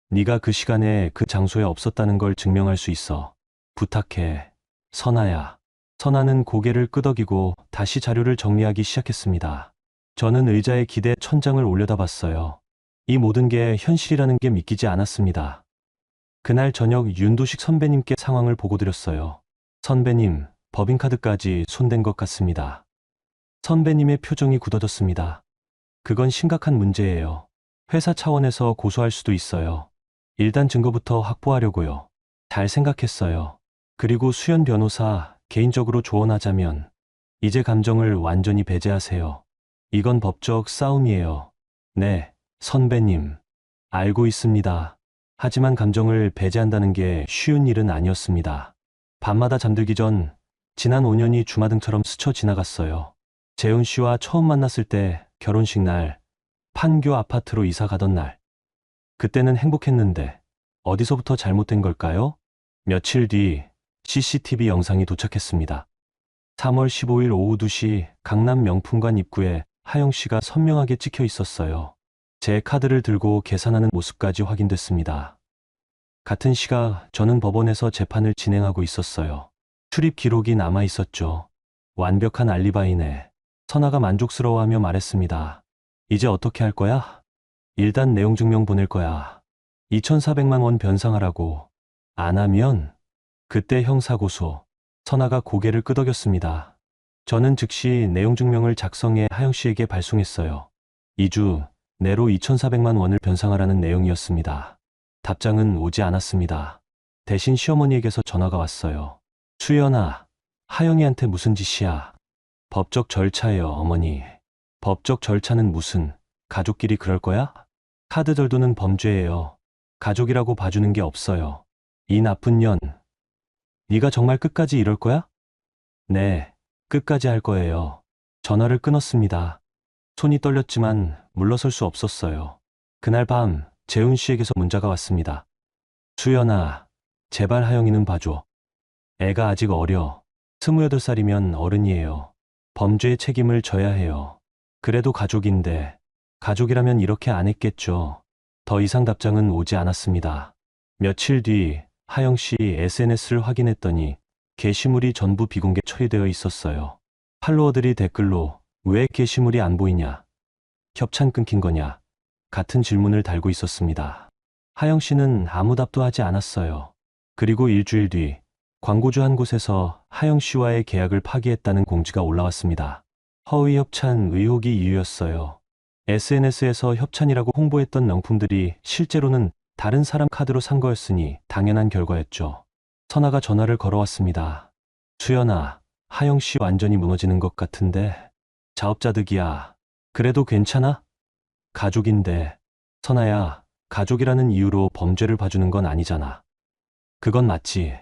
네가 그 시간에 그 장소에 없었다는 걸 증명할 수 있어. 부탁해. 선아야. 선아는 고개를 끄덕이고 다시 자료를 정리하기 시작했습니다. 저는 의자에 기대 천장을 올려다봤어요. 이 모든 게 현실이라는 게 믿기지 않았습니다. 그날 저녁 윤도식 선배님께 상황을 보고드렸어요. 선배님, 법인카드까지 손댄 것 같습니다. 선배님의 표정이 굳어졌습니다. 그건 심각한 문제예요. 회사 차원에서 고소할 수도 있어요. 일단 증거부터 확보하려고요. 잘 생각했어요. 그리고 수연 변호사, 개인적으로 조언하자면 이제 감정을 완전히 배제하세요. 이건 법적 싸움이에요. 네, 선배님. 알고 있습니다. 하지만 감정을 배제한다는 게 쉬운 일은 아니었습니다. 밤마다 잠들기 전 지난 5년이 주마등처럼 스쳐 지나갔어요. 재훈 씨와 처음 만났을 때 결혼식 날 판교 아파트로 이사 가던 날. 그때는 행복했는데 어디서부터 잘못된 걸까요? 며칠 뒤 CCTV 영상이 도착했습니다. 3월 15일 오후 2시 강남 명품관 입구에 하영 씨가 선명하게 찍혀 있었어요. 제 카드를 들고 계산하는 모습까지 확인됐습니다. 같은 시각 저는 법원에서 재판을 진행하고 있었어요. 출입 기록이 남아 있었죠. 완벽한 알리바이네. 선아가 만족스러워하며 말했습니다. 이제 어떻게 할 거야? 일단 내용 증명 보낼 거야. 2,400만 원 변상하라고. 안 하면 그때 형사고소. 선아가 고개를 끄덕였습니다. 저는 즉시 내용 증명을 작성해 하영 씨에게 발송했어요. 2주 내로 2,400만 원을 변상하라는 내용이었습니다. 답장은 오지 않았습니다. 대신 시어머니에게서 전화가 왔어요. 수연아, 하영이한테 무슨 짓이야? 법적 절차예요, 어머니. 법적 절차는 무슨, 가족끼리 그럴 거야? 카드 절도는 범죄예요. 가족이라고 봐주는 게 없어요. 이 나쁜 년. 네가 정말 끝까지 이럴 거야? 네, 끝까지 할 거예요. 전화를 끊었습니다. 손이 떨렸지만 물러설 수 없었어요. 그날 밤 재훈 씨에게서 문자가 왔습니다. 수연아, 제발 하영이는 봐줘. 애가 아직 어려. 28살이면 어른이에요. 범죄의 책임을 져야 해요. 그래도 가족인데, 가족이라면 이렇게 안 했겠죠. 더 이상 답장은 오지 않았습니다. 며칠 뒤 하영 씨 SNS를 확인했더니 게시물이 전부 비공개 처리되어 있었어요. 팔로워들이 댓글로 왜 게시물이 안 보이냐? 협찬 끊긴 거냐? 같은 질문을 달고 있었습니다. 하영 씨는 아무 답도 하지 않았어요. 그리고 일주일 뒤 광고주 한 곳에서 하영 씨와의 계약을 파기했다는 공지가 올라왔습니다. 허위 협찬 의혹이 이유였어요. SNS에서 협찬이라고 홍보했던 명품들이 실제로는 다른 사람 카드로 산 거였으니 당연한 결과였죠. 선아가 전화를 걸어왔습니다. 수연아, 하영 씨 완전히 무너지는 것 같은데. 자업자득이야. 그래도 괜찮아? 가족인데. 선아야, 가족이라는 이유로 범죄를 봐주는 건 아니잖아. 그건 맞지.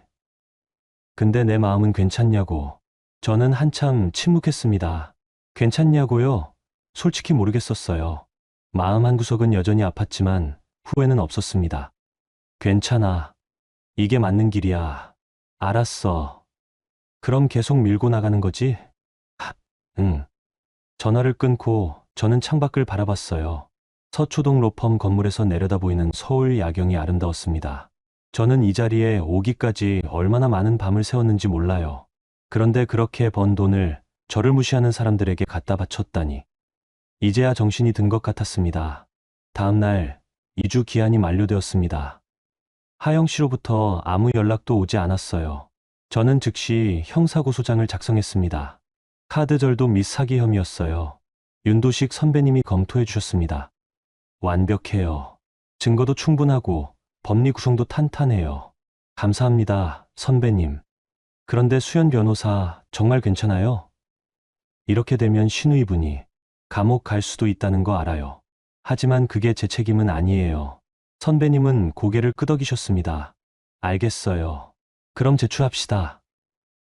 근데 내 마음은 괜찮냐고. 저는 한참 침묵했습니다. 괜찮냐고요? 솔직히 모르겠었어요. 마음 한구석은 여전히 아팠지만 후회는 없었습니다. 괜찮아. 이게 맞는 길이야. 알았어. 그럼 계속 밀고 나가는 거지? 응. 전화를 끊고 저는 창밖을 바라봤어요. 서초동 로펌 건물에서 내려다 보이는 서울 야경이 아름다웠습니다. 저는 이 자리에 오기까지 얼마나 많은 밤을 새웠는지 몰라요. 그런데 그렇게 번 돈을 저를 무시하는 사람들에게 갖다 바쳤다니. 이제야 정신이 든 것 같았습니다. 다음 날 2주 기한이 만료되었습니다. 하영 씨로부터 아무 연락도 오지 않았어요. 저는 즉시 형사고소장을 작성했습니다. 카드 절도 및 사기 혐의였어요. 윤도식 선배님이 검토해 주셨습니다. 완벽해요. 증거도 충분하고 법리 구성도 탄탄해요. 감사합니다, 선배님. 그런데 수연 변호사 정말 괜찮아요? 이렇게 되면 신우이분이 감옥 갈 수도 있다는 거 알아요. 하지만 그게 제 책임은 아니에요. 선배님은 고개를 끄덕이셨습니다. 알겠어요. 그럼 제출합시다.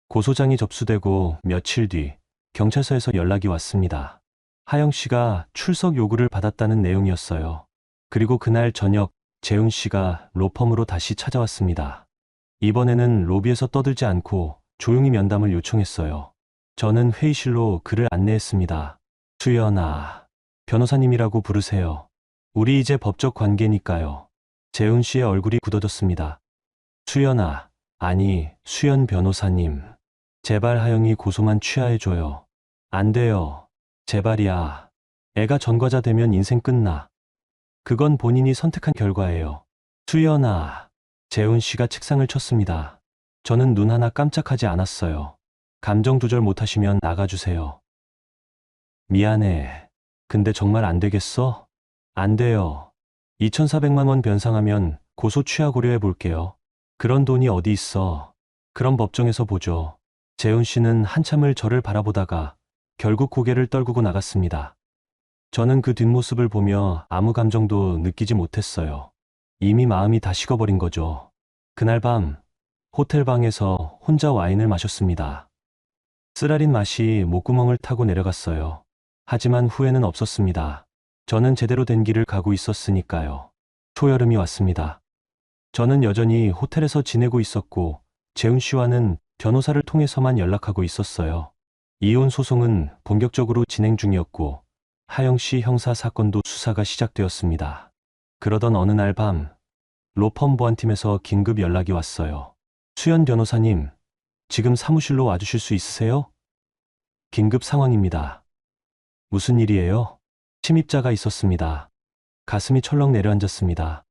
고소장이 접수되고 며칠 뒤 경찰서에서 연락이 왔습니다. 하영 씨가 출석 요구를 받았다는 내용이었어요. 그리고 그날 저녁 재훈 씨가 로펌으로 다시 찾아왔습니다. 이번에는 로비에서 떠들지 않고 조용히 면담을 요청했어요. 저는 회의실로 그를 안내했습니다. 수연아, 변호사님이라고 부르세요. 우리 이제 법적 관계니까요. 재훈 씨의 얼굴이 굳어졌습니다. 수연아, 아니, 수연 변호사님. 제발 하영이 고소만 취하해줘요. 안 돼요. 제발이야. 애가 전과자 되면 인생 끝나. 그건 본인이 선택한 결과예요. 수연아. 재훈 씨가 책상을 쳤습니다. 저는 눈 하나 깜짝하지 않았어요. 감정 조절 못하시면 나가주세요. 미안해. 근데 정말 안 되겠어? 안 돼요. 2,400만 원 변상하면 고소 취하 고려해 볼게요. 그런 돈이 어디 있어. 그럼 법정에서 보죠. 재훈 씨는 한참을 저를 바라보다가 결국 고개를 떨구고 나갔습니다. 저는 그 뒷모습을 보며 아무 감정도 느끼지 못했어요. 이미 마음이 다 식어버린 거죠. 그날 밤 호텔 방에서 혼자 와인을 마셨습니다. 쓰라린 맛이 목구멍을 타고 내려갔어요. 하지만 후회는 없었습니다. 저는 제대로 된 길을 가고 있었으니까요. 초여름이 왔습니다. 저는 여전히 호텔에서 지내고 있었고, 재훈 씨와는 변호사를 통해서만 연락하고 있었어요. 이혼 소송은 본격적으로 진행 중이었고, 하영 씨 형사 사건도 수사가 시작되었습니다. 그러던 어느 날 밤, 로펌 보안팀에서 긴급 연락이 왔어요. 수연 변호사님, 지금 사무실로 와주실 수 있으세요? 긴급 상황입니다. 무슨 일이에요? 침입자가 있었습니다. 가슴이 철렁 내려앉았습니다.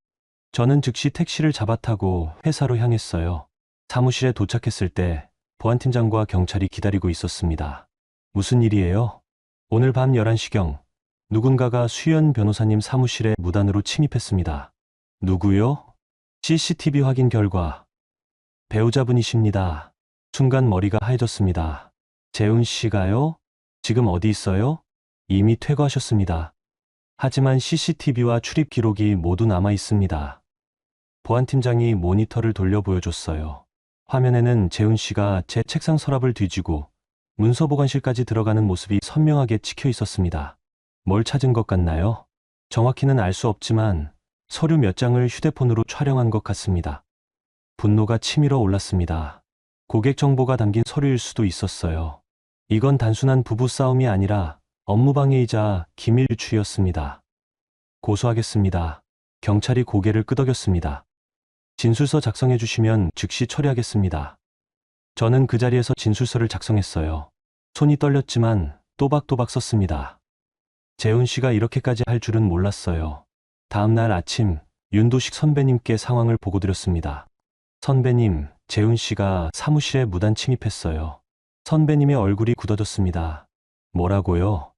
저는 즉시 택시를 잡아타고 회사로 향했어요. 사무실에 도착했을 때 보안팀장과 경찰이 기다리고 있었습니다. 무슨 일이에요? 오늘 밤 11시경 누군가가 수연 변호사님 사무실에 무단으로 침입했습니다. 누구요? CCTV 확인 결과 배우자분이십니다. 순간 머리가 하얘졌습니다. 재훈 씨가요? 지금 어디 있어요? 이미 퇴거하셨습니다. 하지만 CCTV와 출입 기록이 모두 남아 있습니다. 보안팀장이 모니터를 돌려 보여줬어요. 화면에는 재훈 씨가 제 책상 서랍을 뒤지고 문서 보관실까지 들어가는 모습이 선명하게 찍혀 있었습니다. 뭘 찾은 것 같나요? 정확히는 알 수 없지만 서류 몇 장을 휴대폰으로 촬영한 것 같습니다. 분노가 치밀어 올랐습니다. 고객 정보가 담긴 서류일 수도 있었어요. 이건 단순한 부부 싸움이 아니라 업무방해이자 기밀 유출이었습니다. 고소하겠습니다. 경찰이 고개를 끄덕였습니다. 진술서 작성해 주시면 즉시 처리하겠습니다. 저는 그 자리에서 진술서를 작성했어요. 손이 떨렸지만 또박또박 썼습니다. 재훈 씨가 이렇게까지 할 줄은 몰랐어요. 다음 날 아침 윤도식 선배님께 상황을 보고드렸습니다. 선배님, 재훈 씨가 사무실에 무단 침입했어요. 선배님의 얼굴이 굳어졌습니다. 뭐라고요?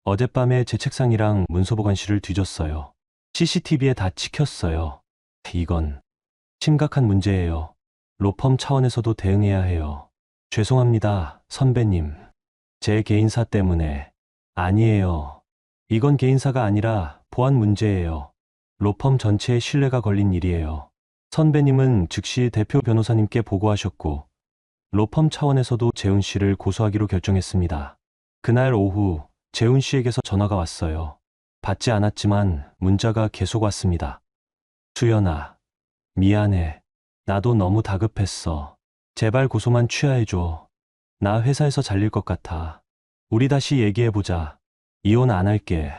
어젯밤에 제 책상이랑 문서 보관실을 뒤졌어요. CCTV에 다 찍혔어요. 이건 심각한 문제예요. 로펌 차원에서도 대응해야 해요. 죄송합니다, 선배님. 제 개인사 때문에. 아니에요. 이건 개인사가 아니라 보안 문제예요. 로펌 전체의 신뢰가 걸린 일이에요. 선배님은 즉시 대표 변호사님께 보고하셨고, 로펌 차원에서도 재훈 씨를 고소하기로 결정했습니다. 그날 오후 재훈 씨에게서 전화가 왔어요. 받지 않았지만 문자가 계속 왔습니다. 수연아, 미안해. 나도 너무 다급했어. 제발 고소만 취하해줘. 나 회사에서 잘릴 것 같아. 우리 다시 얘기해보자. 이혼 안 할게.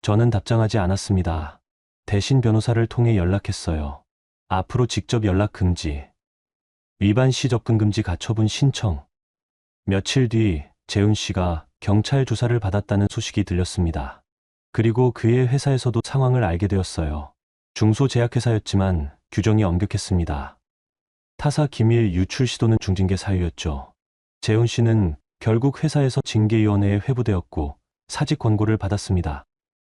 저는 답장하지 않았습니다. 대신 변호사를 통해 연락했어요. 앞으로 직접 연락 금지. 위반 시 접근 금지 가처분 신청. 며칠 뒤 재훈 씨가 경찰 조사를 받았다는 소식이 들렸습니다. 그리고 그의 회사에서도 상황을 알게 되었어요. 중소제약회사였지만 규정이 엄격했습니다. 타사 기밀 유출 시도는 중징계 사유였죠. 재훈 씨는 결국 회사에서 징계위원회에 회부되었고 사직 권고를 받았습니다.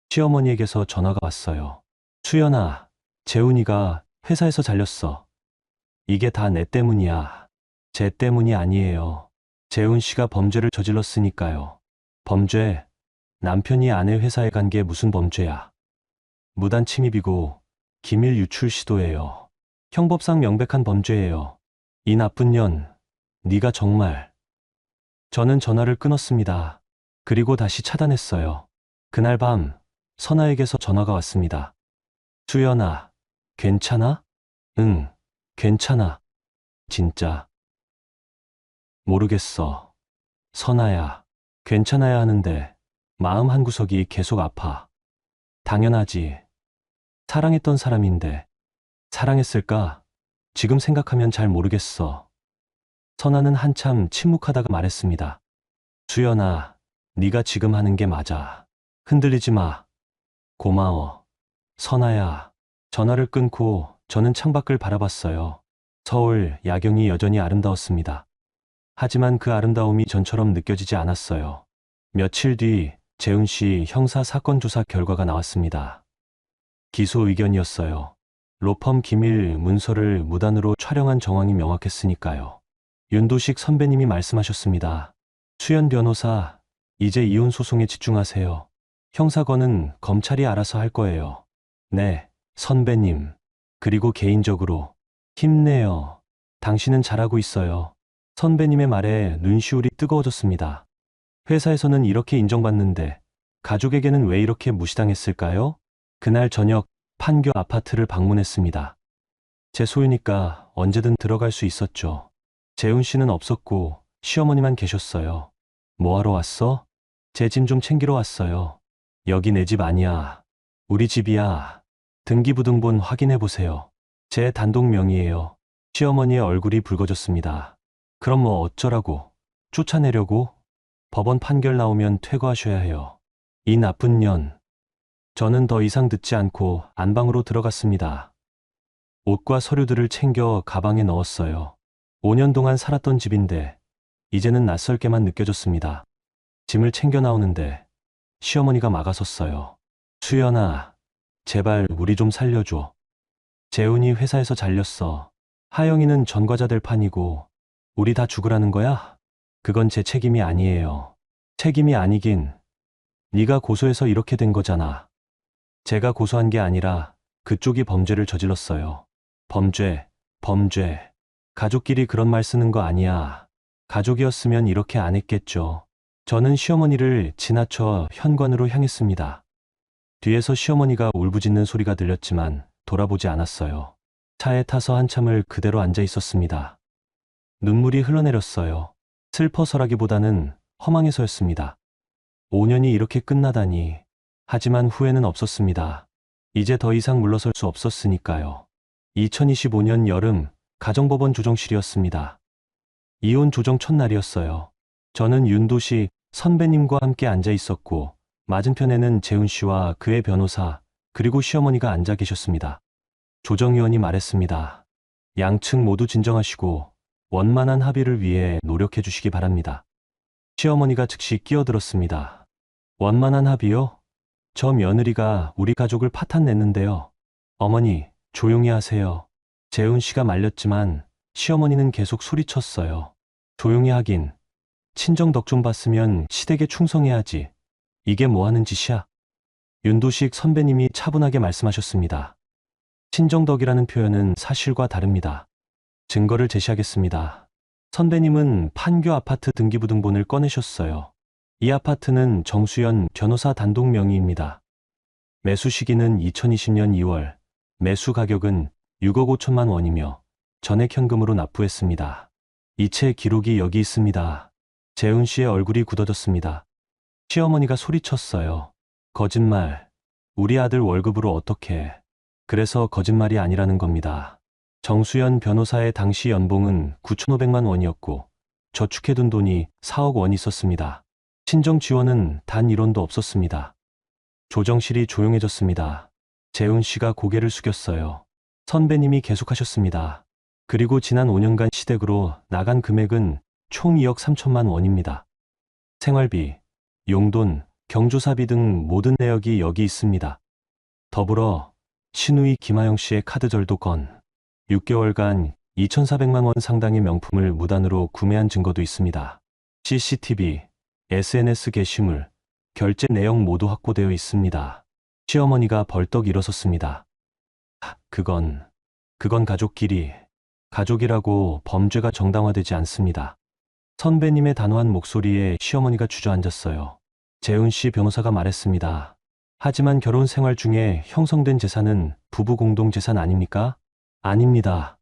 시어머니에게서 전화가 왔어요. 수연아, 재훈이가 회사에서 잘렸어. 이게 다 내 때문이야. 제 때문이 아니에요. 재훈 씨가 범죄를 저질렀으니까요. 범죄? 남편이 아내 회사에 간 게 무슨 범죄야. 무단 침입이고 기밀 유출 시도예요. 형법상 명백한 범죄예요. 이 나쁜 년, 네가 정말. 저는 전화를 끊었습니다. 그리고 다시 차단했어요. 그날 밤 선아에게서 전화가 왔습니다. 수연아, 괜찮아? 응, 괜찮아. 진짜. 모르겠어. 선아야, 괜찮아야 하는데 마음 한구석이 계속 아파. 당연하지. 사랑했던 사람인데 사랑했을까? 지금 생각하면 잘 모르겠어. 선아는 한참 침묵하다가 말했습니다. 수연아, 네가 지금 하는 게 맞아. 흔들리지 마. 고마워. 선아야. 전화를 끊고 저는 창밖을 바라봤어요. 서울 야경이 여전히 아름다웠습니다. 하지만 그 아름다움이 전처럼 느껴지지 않았어요. 며칠 뒤 재훈 씨 형사 사건 조사 결과가 나왔습니다. 기소 의견이었어요. 로펌 기밀 문서를 무단으로 촬영한 정황이 명확했으니까요. 윤도식 선배님이 말씀하셨습니다. 수연 변호사, 이제 이혼 소송에 집중하세요. 형사건은 검찰이 알아서 할 거예요. 네, 선배님. 그리고 개인적으로 힘내요. 당신은 잘하고 있어요. 선배님의 말에 눈시울이 뜨거워졌습니다. 회사에서는 이렇게 인정받는데 가족에게는 왜 이렇게 무시당했을까요? 그날 저녁 판교 아파트를 방문했습니다. 제 소유니까 언제든 들어갈 수 있었죠. 재훈 씨는 없었고 시어머니만 계셨어요. 뭐하러 왔어? 제 짐 좀 챙기러 왔어요. 여기 내 집 아니야. 우리 집이야. 등기부등본 확인해 보세요. 제 단독 명의예요. 시어머니의 얼굴이 붉어졌습니다. 그럼 뭐 어쩌라고? 쫓아내려고? 법원 판결 나오면 퇴거하셔야 해요. 이 나쁜 년. 저는 더 이상 듣지 않고 안방으로 들어갔습니다. 옷과 서류들을 챙겨 가방에 넣었어요. 5년 동안 살았던 집인데 이제는 낯설게만 느껴졌습니다. 짐을 챙겨 나오는데 시어머니가 막아섰어요. 수연아, 제발 우리 좀 살려줘. 재훈이 회사에서 잘렸어. 하영이는 전과자 될 판이고 우리 다 죽으라는 거야? 그건 제 책임이 아니에요. 책임이 아니긴 네가 고소해서 이렇게 된 거잖아. 제가 고소한 게 아니라 그쪽이 범죄를 저질렀어요. 범죄. 가족끼리 그런 말 쓰는 거 아니야. 가족이었으면 이렇게 안 했겠죠. 저는 시어머니를 지나쳐 현관으로 향했습니다. 뒤에서 시어머니가 울부짖는 소리가 들렸지만 돌아보지 않았어요. 차에 타서 한참을 그대로 앉아 있었습니다. 눈물이 흘러내렸어요. 슬퍼서라기보다는 허망해서였습니다. 5년이 이렇게 끝나다니. 하지만 후회는 없었습니다. 이제 더 이상 물러설 수 없었으니까요. 2025년 여름 가정법원 조정실이었습니다. 이혼 조정 첫날이었어요. 저는 윤도식 선배님과 함께 앉아 있었고 맞은편에는 재훈 씨와 그의 변호사 그리고 시어머니가 앉아 계셨습니다. 조정위원이 말했습니다. 양측 모두 진정하시고 원만한 합의를 위해 노력해 주시기 바랍니다. 시어머니가 즉시 끼어들었습니다. 원만한 합의요? 저 며느리가 우리 가족을 파탄냈는데요. 어머니, 조용히 하세요. 재훈 씨가 말렸지만 시어머니는 계속 소리쳤어요. 조용히 하긴. 친정 덕 좀 봤으면 시댁에 충성해야지. 이게 뭐 하는 짓이야? 윤도식 선배님이 차분하게 말씀하셨습니다. 친정 덕이라는 표현은 사실과 다릅니다. 증거를 제시하겠습니다. 선배님은 판교 아파트 등기부등본을 꺼내셨어요. 이 아파트는 정수연 변호사 단독 명의입니다. 매수 시기는 2020년 2월, 매수 가격은 6억 5천만 원이며 전액 현금으로 납부했습니다. 이체 기록이 여기 있습니다. 재훈 씨의 얼굴이 굳어졌습니다. 시어머니가 소리쳤어요. 거짓말. 우리 아들 월급으로 어떻게. 그래서 거짓말이 아니라는 겁니다. 정수연 변호사의 당시 연봉은 9,500만 원이었고 저축해둔 돈이 4억 원 있었습니다. 친정 지원은 단 1원도 없었습니다. 조정실이 조용해졌습니다. 재훈 씨가 고개를 숙였어요. 선배님이 계속하셨습니다. 그리고 지난 5년간 시댁으로 나간 금액은 총 2억 3천만 원입니다. 생활비, 용돈, 경조사비 등 모든 내역이 여기 있습니다. 더불어 신우이 김하영 씨의 카드절도 건 6개월간 2,400만 원 상당의 명품을 무단으로 구매한 증거도 있습니다. CCTV, SNS 게시물, 결제 내용 모두 확보되어 있습니다. 시어머니가 벌떡 일어섰습니다. 그건 가족끼리, 가족이라고 범죄가 정당화되지 않습니다. 선배님의 단호한 목소리에 시어머니가 주저앉았어요. 재훈 씨 변호사가 말했습니다. 하지만 결혼 생활 중에 형성된 재산은 부부 공동 재산 아닙니까? 아닙니다.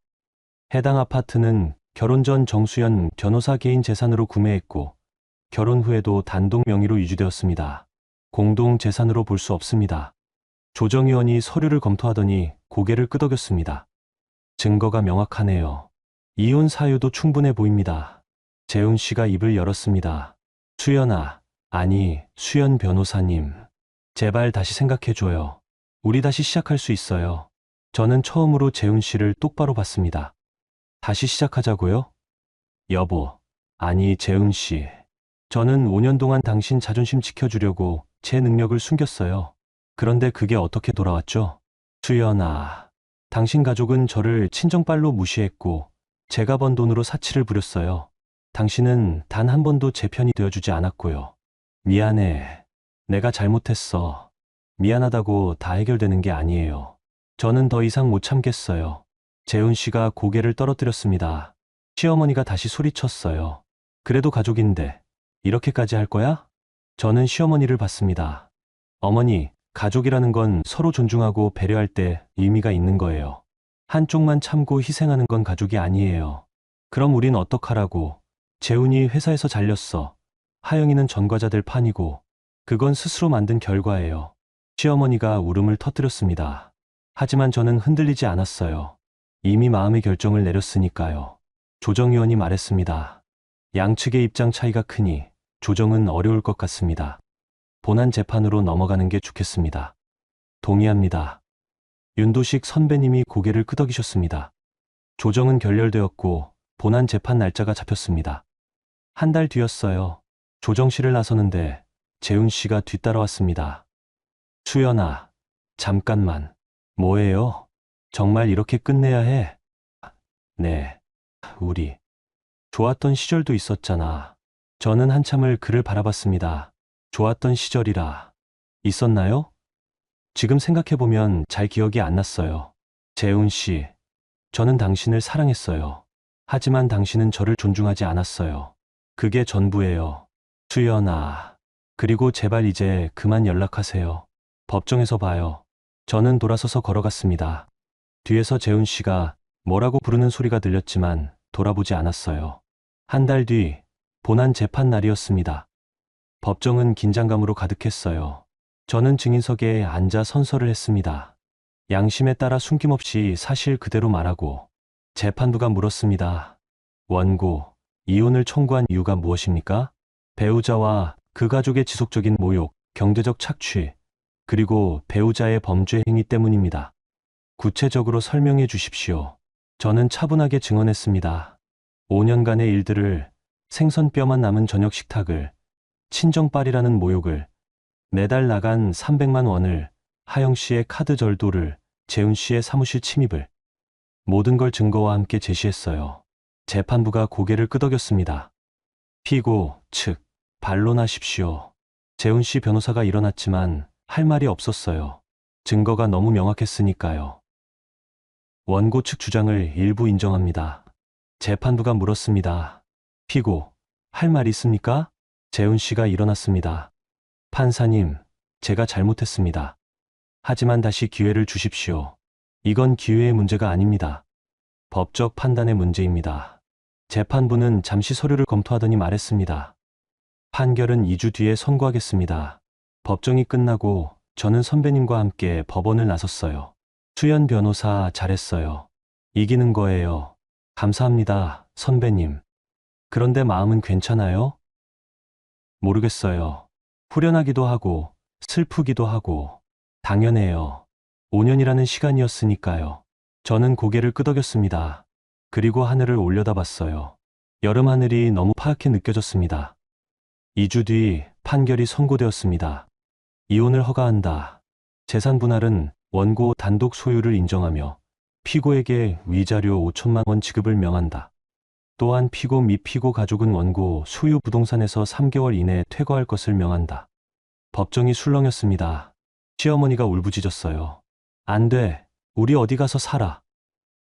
해당 아파트는 결혼 전 정수연 변호사 개인 재산으로 구매했고 결혼 후에도 단독 명의로 유지되었습니다. 공동 재산으로 볼 수 없습니다. 조정위원이 서류를 검토하더니 고개를 끄덕였습니다. 증거가 명확하네요. 이혼 사유도 충분해 보입니다. 재훈 씨가 입을 열었습니다. 수연아, 아니, 수연 변호사님. 제발 다시 생각해줘요. 우리 다시 시작할 수 있어요. 저는 처음으로 재훈 씨를 똑바로 봤습니다. 다시 시작하자고요? 여보, 아니, 재훈 씨. 저는 5년 동안 당신 자존심 지켜주려고 제 능력을 숨겼어요. 그런데 그게 어떻게 돌아왔죠? 수연아, 당신 가족은 저를 친정빨로 무시했고 제가 번 돈으로 사치를 부렸어요. 당신은 단 한 번도 제 편이 되어주지 않았고요. 미안해. 내가 잘못했어. 미안하다고 다 해결되는 게 아니에요. 저는 더 이상 못 참겠어요. 재훈 씨가 고개를 떨어뜨렸습니다. 시어머니가 다시 소리쳤어요. 그래도 가족인데 이렇게까지 할 거야? 저는 시어머니를 봤습니다. 어머니, 가족이라는 건 서로 존중하고 배려할 때 의미가 있는 거예요. 한쪽만 참고 희생하는 건 가족이 아니에요. 그럼 우린 어떡하라고? 재훈이 회사에서 잘렸어. 하영이는 전과자들 판이고, 그건 스스로 만든 결과예요. 시어머니가 울음을 터뜨렸습니다. 하지만 저는 흔들리지 않았어요. 이미 마음의 결정을 내렸으니까요. 조정위원이 말했습니다. 양측의 입장 차이가 크니 조정은 어려울 것 같습니다. 본안 재판으로 넘어가는 게 좋겠습니다. 동의합니다. 윤도식 선배님이 고개를 끄덕이셨습니다. 조정은 결렬되었고 본안 재판 날짜가 잡혔습니다. 한 달 뒤였어요. 조정실을 나서는데 재훈 씨가 뒤따라왔습니다. 수연아, 잠깐만. 뭐예요? 정말 이렇게 끝내야 해? 네, 우리 좋았던 시절도 있었잖아. 저는 한참을 그를 바라봤습니다. 좋았던 시절이라 있었나요? 지금 생각해보면 잘 기억이 안 났어요. 재훈 씨, 저는 당신을 사랑했어요. 하지만 당신은 저를 존중하지 않았어요. 그게 전부예요. 수연아, 그리고 제발 이제 그만 연락하세요. 법정에서 봐요. 저는 돌아서서 걸어갔습니다. 뒤에서 재훈 씨가 뭐라고 부르는 소리가 들렸지만 돌아보지 않았어요. 한 달 뒤, 본안 재판 날이었습니다. 법정은 긴장감으로 가득했어요. 저는 증인석에 앉아 선서를 했습니다. 양심에 따라 숨김없이 사실 그대로 말하고 재판부가 물었습니다. 원고, 이혼을 청구한 이유가 무엇입니까? 배우자와 그 가족의 지속적인 모욕, 경제적 착취, 그리고 배우자의 범죄 행위 때문입니다. 구체적으로 설명해 주십시오. 저는 차분하게 증언했습니다. 5년간의 일들을, 생선뼈만 남은 저녁 식탁을, 친정빨이라는 모욕을, 매달 나간 300만 원을, 하영 씨의 카드 절도를, 재훈 씨의 사무실 침입을, 모든 걸 증거와 함께 제시했어요. 재판부가 고개를 끄덕였습니다. 피고 측, 반론하십시오. 재훈 씨 변호사가 일어났지만 할 말이 없었어요. 증거가 너무 명확했으니까요. 원고 측 주장을 일부 인정합니다. 재판부가 물었습니다. 피고, 할 말 있습니까? 재훈 씨가 일어났습니다. 판사님, 제가 잘못했습니다. 하지만 다시 기회를 주십시오. 이건 기회의 문제가 아닙니다. 법적 판단의 문제입니다. 재판부는 잠시 서류를 검토하더니 말했습니다. 판결은 2주 뒤에 선고하겠습니다. 법정이 끝나고 저는 선배님과 함께 법원을 나섰어요. 수연 변호사 잘했어요. 이기는 거예요. 감사합니다, 선배님. 그런데 마음은 괜찮아요? 모르겠어요. 후련하기도 하고 슬프기도 하고 당연해요. 5년이라는 시간이었으니까요. 저는 고개를 끄덕였습니다. 그리고 하늘을 올려다봤어요. 여름 하늘이 너무 파랗게 느껴졌습니다. 2주 뒤 판결이 선고되었습니다. 이혼을 허가한다. 재산 분할은 원고 단독 소유를 인정하며 피고에게 위자료 5천만 원 지급을 명한다. 또한 피고 및 피고 가족은 원고 소유 부동산에서 3개월 이내에 퇴거할 것을 명한다. 법정이 술렁였습니다. 시어머니가 울부짖었어요. 안 돼. 우리 어디 가서 살아.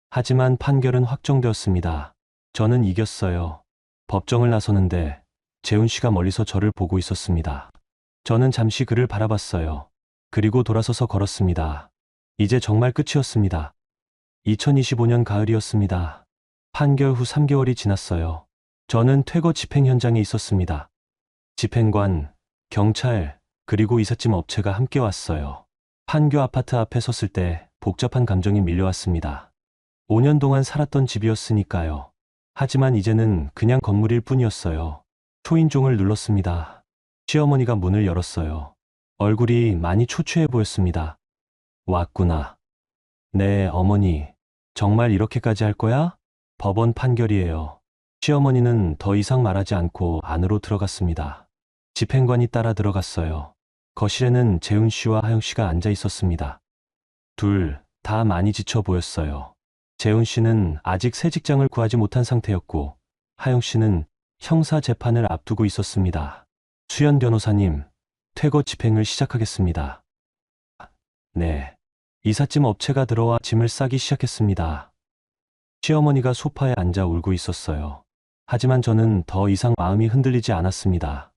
하지만 판결은 확정되었습니다. 저는 이겼어요. 법정을 나서는데 재훈 씨가 멀리서 저를 보고 있었습니다. 저는 잠시 그를 바라봤어요. 그리고 돌아서서 걸었습니다. 이제 정말 끝이었습니다. 2025년 가을이었습니다. 판결 후 3개월이 지났어요. 저는 퇴거 집행 현장에 있었습니다. 집행관, 경찰, 그리고 이삿짐 업체가 함께 왔어요. 판교 아파트 앞에 섰을 때 복잡한 감정이 밀려왔습니다. 5년 동안 살았던 집이었으니까요. 하지만 이제는 그냥 건물일 뿐이었어요. 초인종을 눌렀습니다. 시어머니가 문을 열었어요. 얼굴이 많이 초췌해 보였습니다. 왔구나. 네, 어머니. 정말 이렇게까지 할 거야? 법원 판결이에요. 시어머니는 더 이상 말하지 않고 안으로 들어갔습니다. 집행관이 따라 들어갔어요. 거실에는 재훈 씨와 하영 씨가 앉아 있었습니다. 둘 다 많이 지쳐 보였어요. 재훈 씨는 아직 새 직장을 구하지 못한 상태였고, 하영 씨는 형사 재판을 앞두고 있었습니다. 수연 변호사님, 퇴거 집행을 시작하겠습니다. 네. 이삿짐 업체가 들어와 짐을 싸기 시작했습니다. 시어머니가 소파에 앉아 울고 있었어요. 하지만 저는 더 이상 마음이 흔들리지 않았습니다.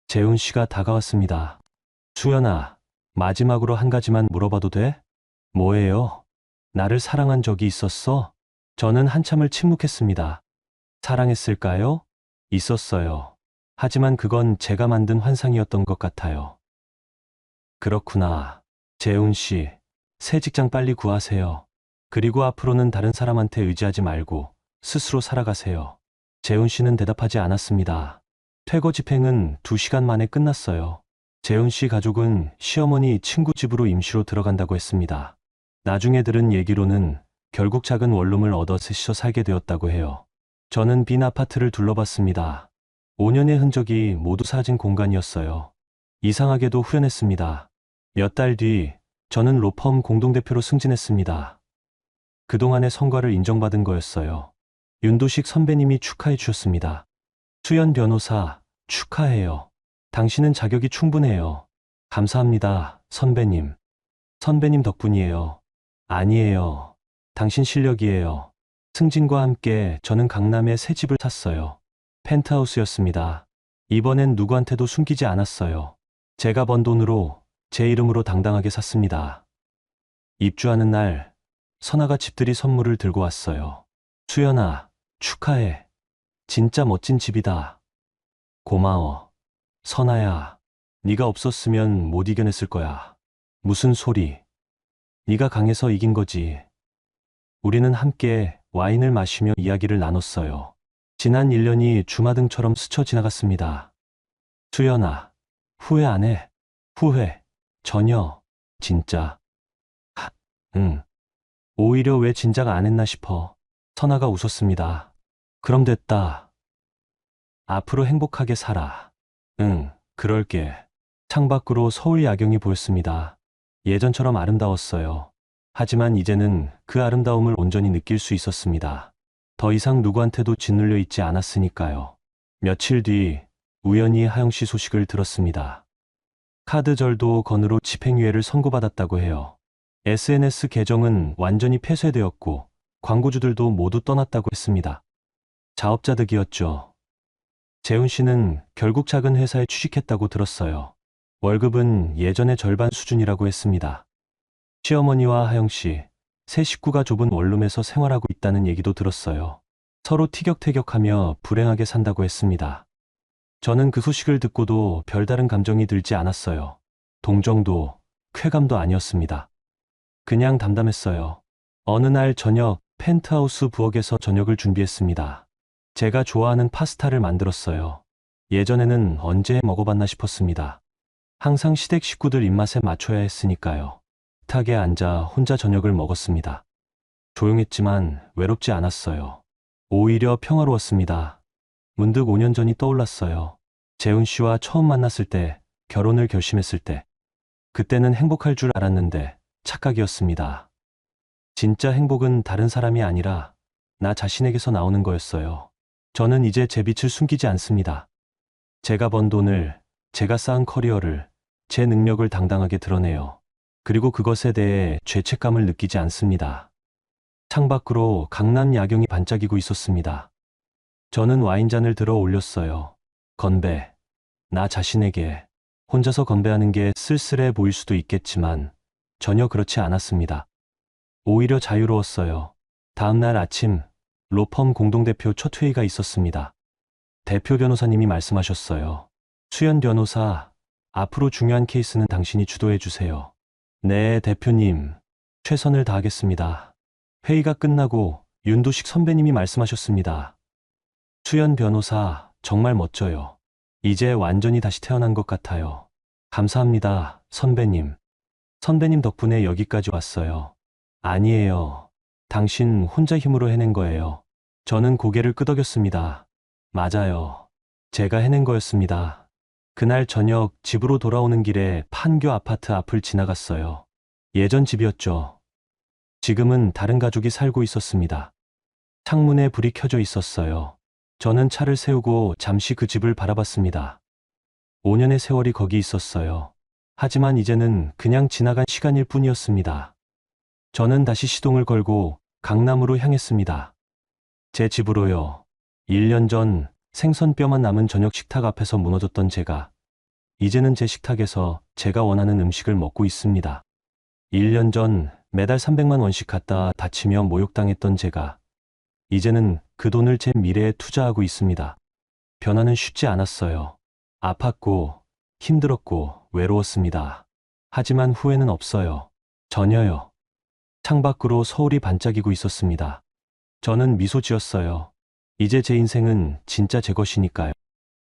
재훈 씨가 다가왔습니다. 수연아, 마지막으로 한 가지만 물어봐도 돼? 뭐예요? 나를 사랑한 적이 있었어? 저는 한참을 침묵했습니다. 사랑했을까요? 있었어요. 하지만 그건 제가 만든 환상이었던 것 같아요. 그렇구나. 재훈 씨, 새 직장 빨리 구하세요. 그리고 앞으로는 다른 사람한테 의지하지 말고 스스로 살아가세요. 재훈 씨는 대답하지 않았습니다. 퇴거 집행은 2시간 만에 끝났어요. 재훈 씨 가족은 시어머니 친구 집으로 임시로 들어간다고 했습니다. 나중에 들은 얘기로는 결국 작은 원룸을 얻어 셋이서 살게 되었다고 해요. 저는 빈 아파트를 둘러봤습니다. 5년의 흔적이 모두 사라진 공간이었어요. 이상하게도 후련했습니다. 몇 달 뒤 저는 로펌 공동대표로 승진했습니다. 그동안의 성과를 인정받은 거였어요. 윤도식 선배님이 축하해 주셨습니다. 수연 변호사, 축하해요. 당신은 자격이 충분해요. 감사합니다, 선배님. 선배님 덕분이에요. 아니에요. 당신 실력이에요. 승진과 함께 저는 강남에 새 집을 샀어요. 펜트하우스였습니다. 이번엔 누구한테도 숨기지 않았어요. 제가 번 돈으로 제 이름으로 당당하게 샀습니다. 입주하는 날, 선아가 집들이 선물을 들고 왔어요. 수연아, 축하해. 진짜 멋진 집이다. 고마워. 선아야, 네가 없었으면 못 이겨냈을 거야. 무슨 소리. 네가 강해서 이긴 거지. 우리는 함께 와인을 마시며 이야기를 나눴어요. 지난 1년이 주마등처럼 스쳐 지나갔습니다. 수연아, 후회 안 해? 후회. 전혀. 진짜. 응. 오히려 왜 진작 안 했나 싶어. 선아가 웃었습니다. 그럼 됐다. 앞으로 행복하게 살아. 응, 그럴게. 창밖으로 서울 야경이 보였습니다. 예전처럼 아름다웠어요. 하지만 이제는 그 아름다움을 온전히 느낄 수 있었습니다. 더 이상 누구한테도 짓눌려 있지 않았으니까요. 며칠 뒤 우연히 하영 씨 소식을 들었습니다. 카드절도 건으로 집행유예를 선고받았다고 해요. SNS 계정은 완전히 폐쇄되었고 광고주들도 모두 떠났다고 했습니다. 자업자득이었죠. 재훈 씨는 결국 작은 회사에 취직했다고 들었어요. 월급은 예전의 절반 수준이라고 했습니다. 시어머니와 하영 씨, 세 식구가 좁은 원룸에서 생활하고 있다는 얘기도 들었어요. 서로 티격태격하며 불행하게 산다고 했습니다. 저는 그 소식을 듣고도 별다른 감정이 들지 않았어요. 동정도, 쾌감도 아니었습니다. 그냥 담담했어요. 어느 날 저녁 펜트하우스 부엌에서 저녁을 준비했습니다. 제가 좋아하는 파스타를 만들었어요. 예전에는 언제 먹어봤나 싶었습니다. 항상 시댁 식구들 입맛에 맞춰야 했으니까요. 식탁에 앉아 혼자 저녁을 먹었습니다. 조용했지만 외롭지 않았어요. 오히려 평화로웠습니다. 문득 5년 전이 떠올랐어요. 재훈 씨와 처음 만났을 때, 결혼을 결심했을 때. 그때는 행복할 줄 알았는데 착각이었습니다. 진짜 행복은 다른 사람이 아니라 나 자신에게서 나오는 거였어요. 저는 이제 제 빛을 숨기지 않습니다. 제가 번 돈을, 제가 쌓은 커리어를, 제 능력을 당당하게 드러내요. 그리고 그것에 대해 죄책감을 느끼지 않습니다. 창밖으로 강남 야경이 반짝이고 있었습니다. 저는 와인잔을 들어 올렸어요. 건배. 나 자신에게. 혼자서 건배하는 게 쓸쓸해 보일 수도 있겠지만 전혀 그렇지 않았습니다. 오히려 자유로웠어요. 다음 날 아침 로펌 공동대표 첫 회의가 있었습니다. 대표 변호사님이 말씀하셨어요. 수연 변호사, 앞으로 중요한 케이스는 당신이 주도해 주세요. 네, 대표님. 최선을 다하겠습니다. 회의가 끝나고 윤도식 선배님이 말씀하셨습니다. 수연 변호사, 정말 멋져요. 이제 완전히 다시 태어난 것 같아요. 감사합니다, 선배님. 선배님 덕분에 여기까지 왔어요. 아니에요. 당신 혼자 힘으로 해낸 거예요. 저는 고개를 끄덕였습니다. 맞아요. 제가 해낸 거였습니다. 그날 저녁 집으로 돌아오는 길에 판교 아파트 앞을 지나갔어요. 예전 집이었죠. 지금은 다른 가족이 살고 있었습니다. 창문에 불이 켜져 있었어요. 저는 차를 세우고 잠시 그 집을 바라봤습니다. 5년의 세월이 거기 있었어요. 하지만 이제는 그냥 지나간 시간일 뿐이었습니다. 저는 다시 시동을 걸고 강남으로 향했습니다. 제 집으로요. 1년 전 생선뼈만 남은 저녁 식탁 앞에서 무너졌던 제가 이제는 제 식탁에서 제가 원하는 음식을 먹고 있습니다. 1년 전 매달 300만 원씩 갖다 바치며 모욕당했던 제가 이제는 그 돈을 제 미래에 투자하고 있습니다. 변화는 쉽지 않았어요. 아팠고 힘들었고 외로웠습니다. 하지만 후회는 없어요. 전혀요. 창밖으로 서울이 반짝이고 있었습니다. 저는 미소 지었어요. 이제 제 인생은 진짜 제 것이니까요.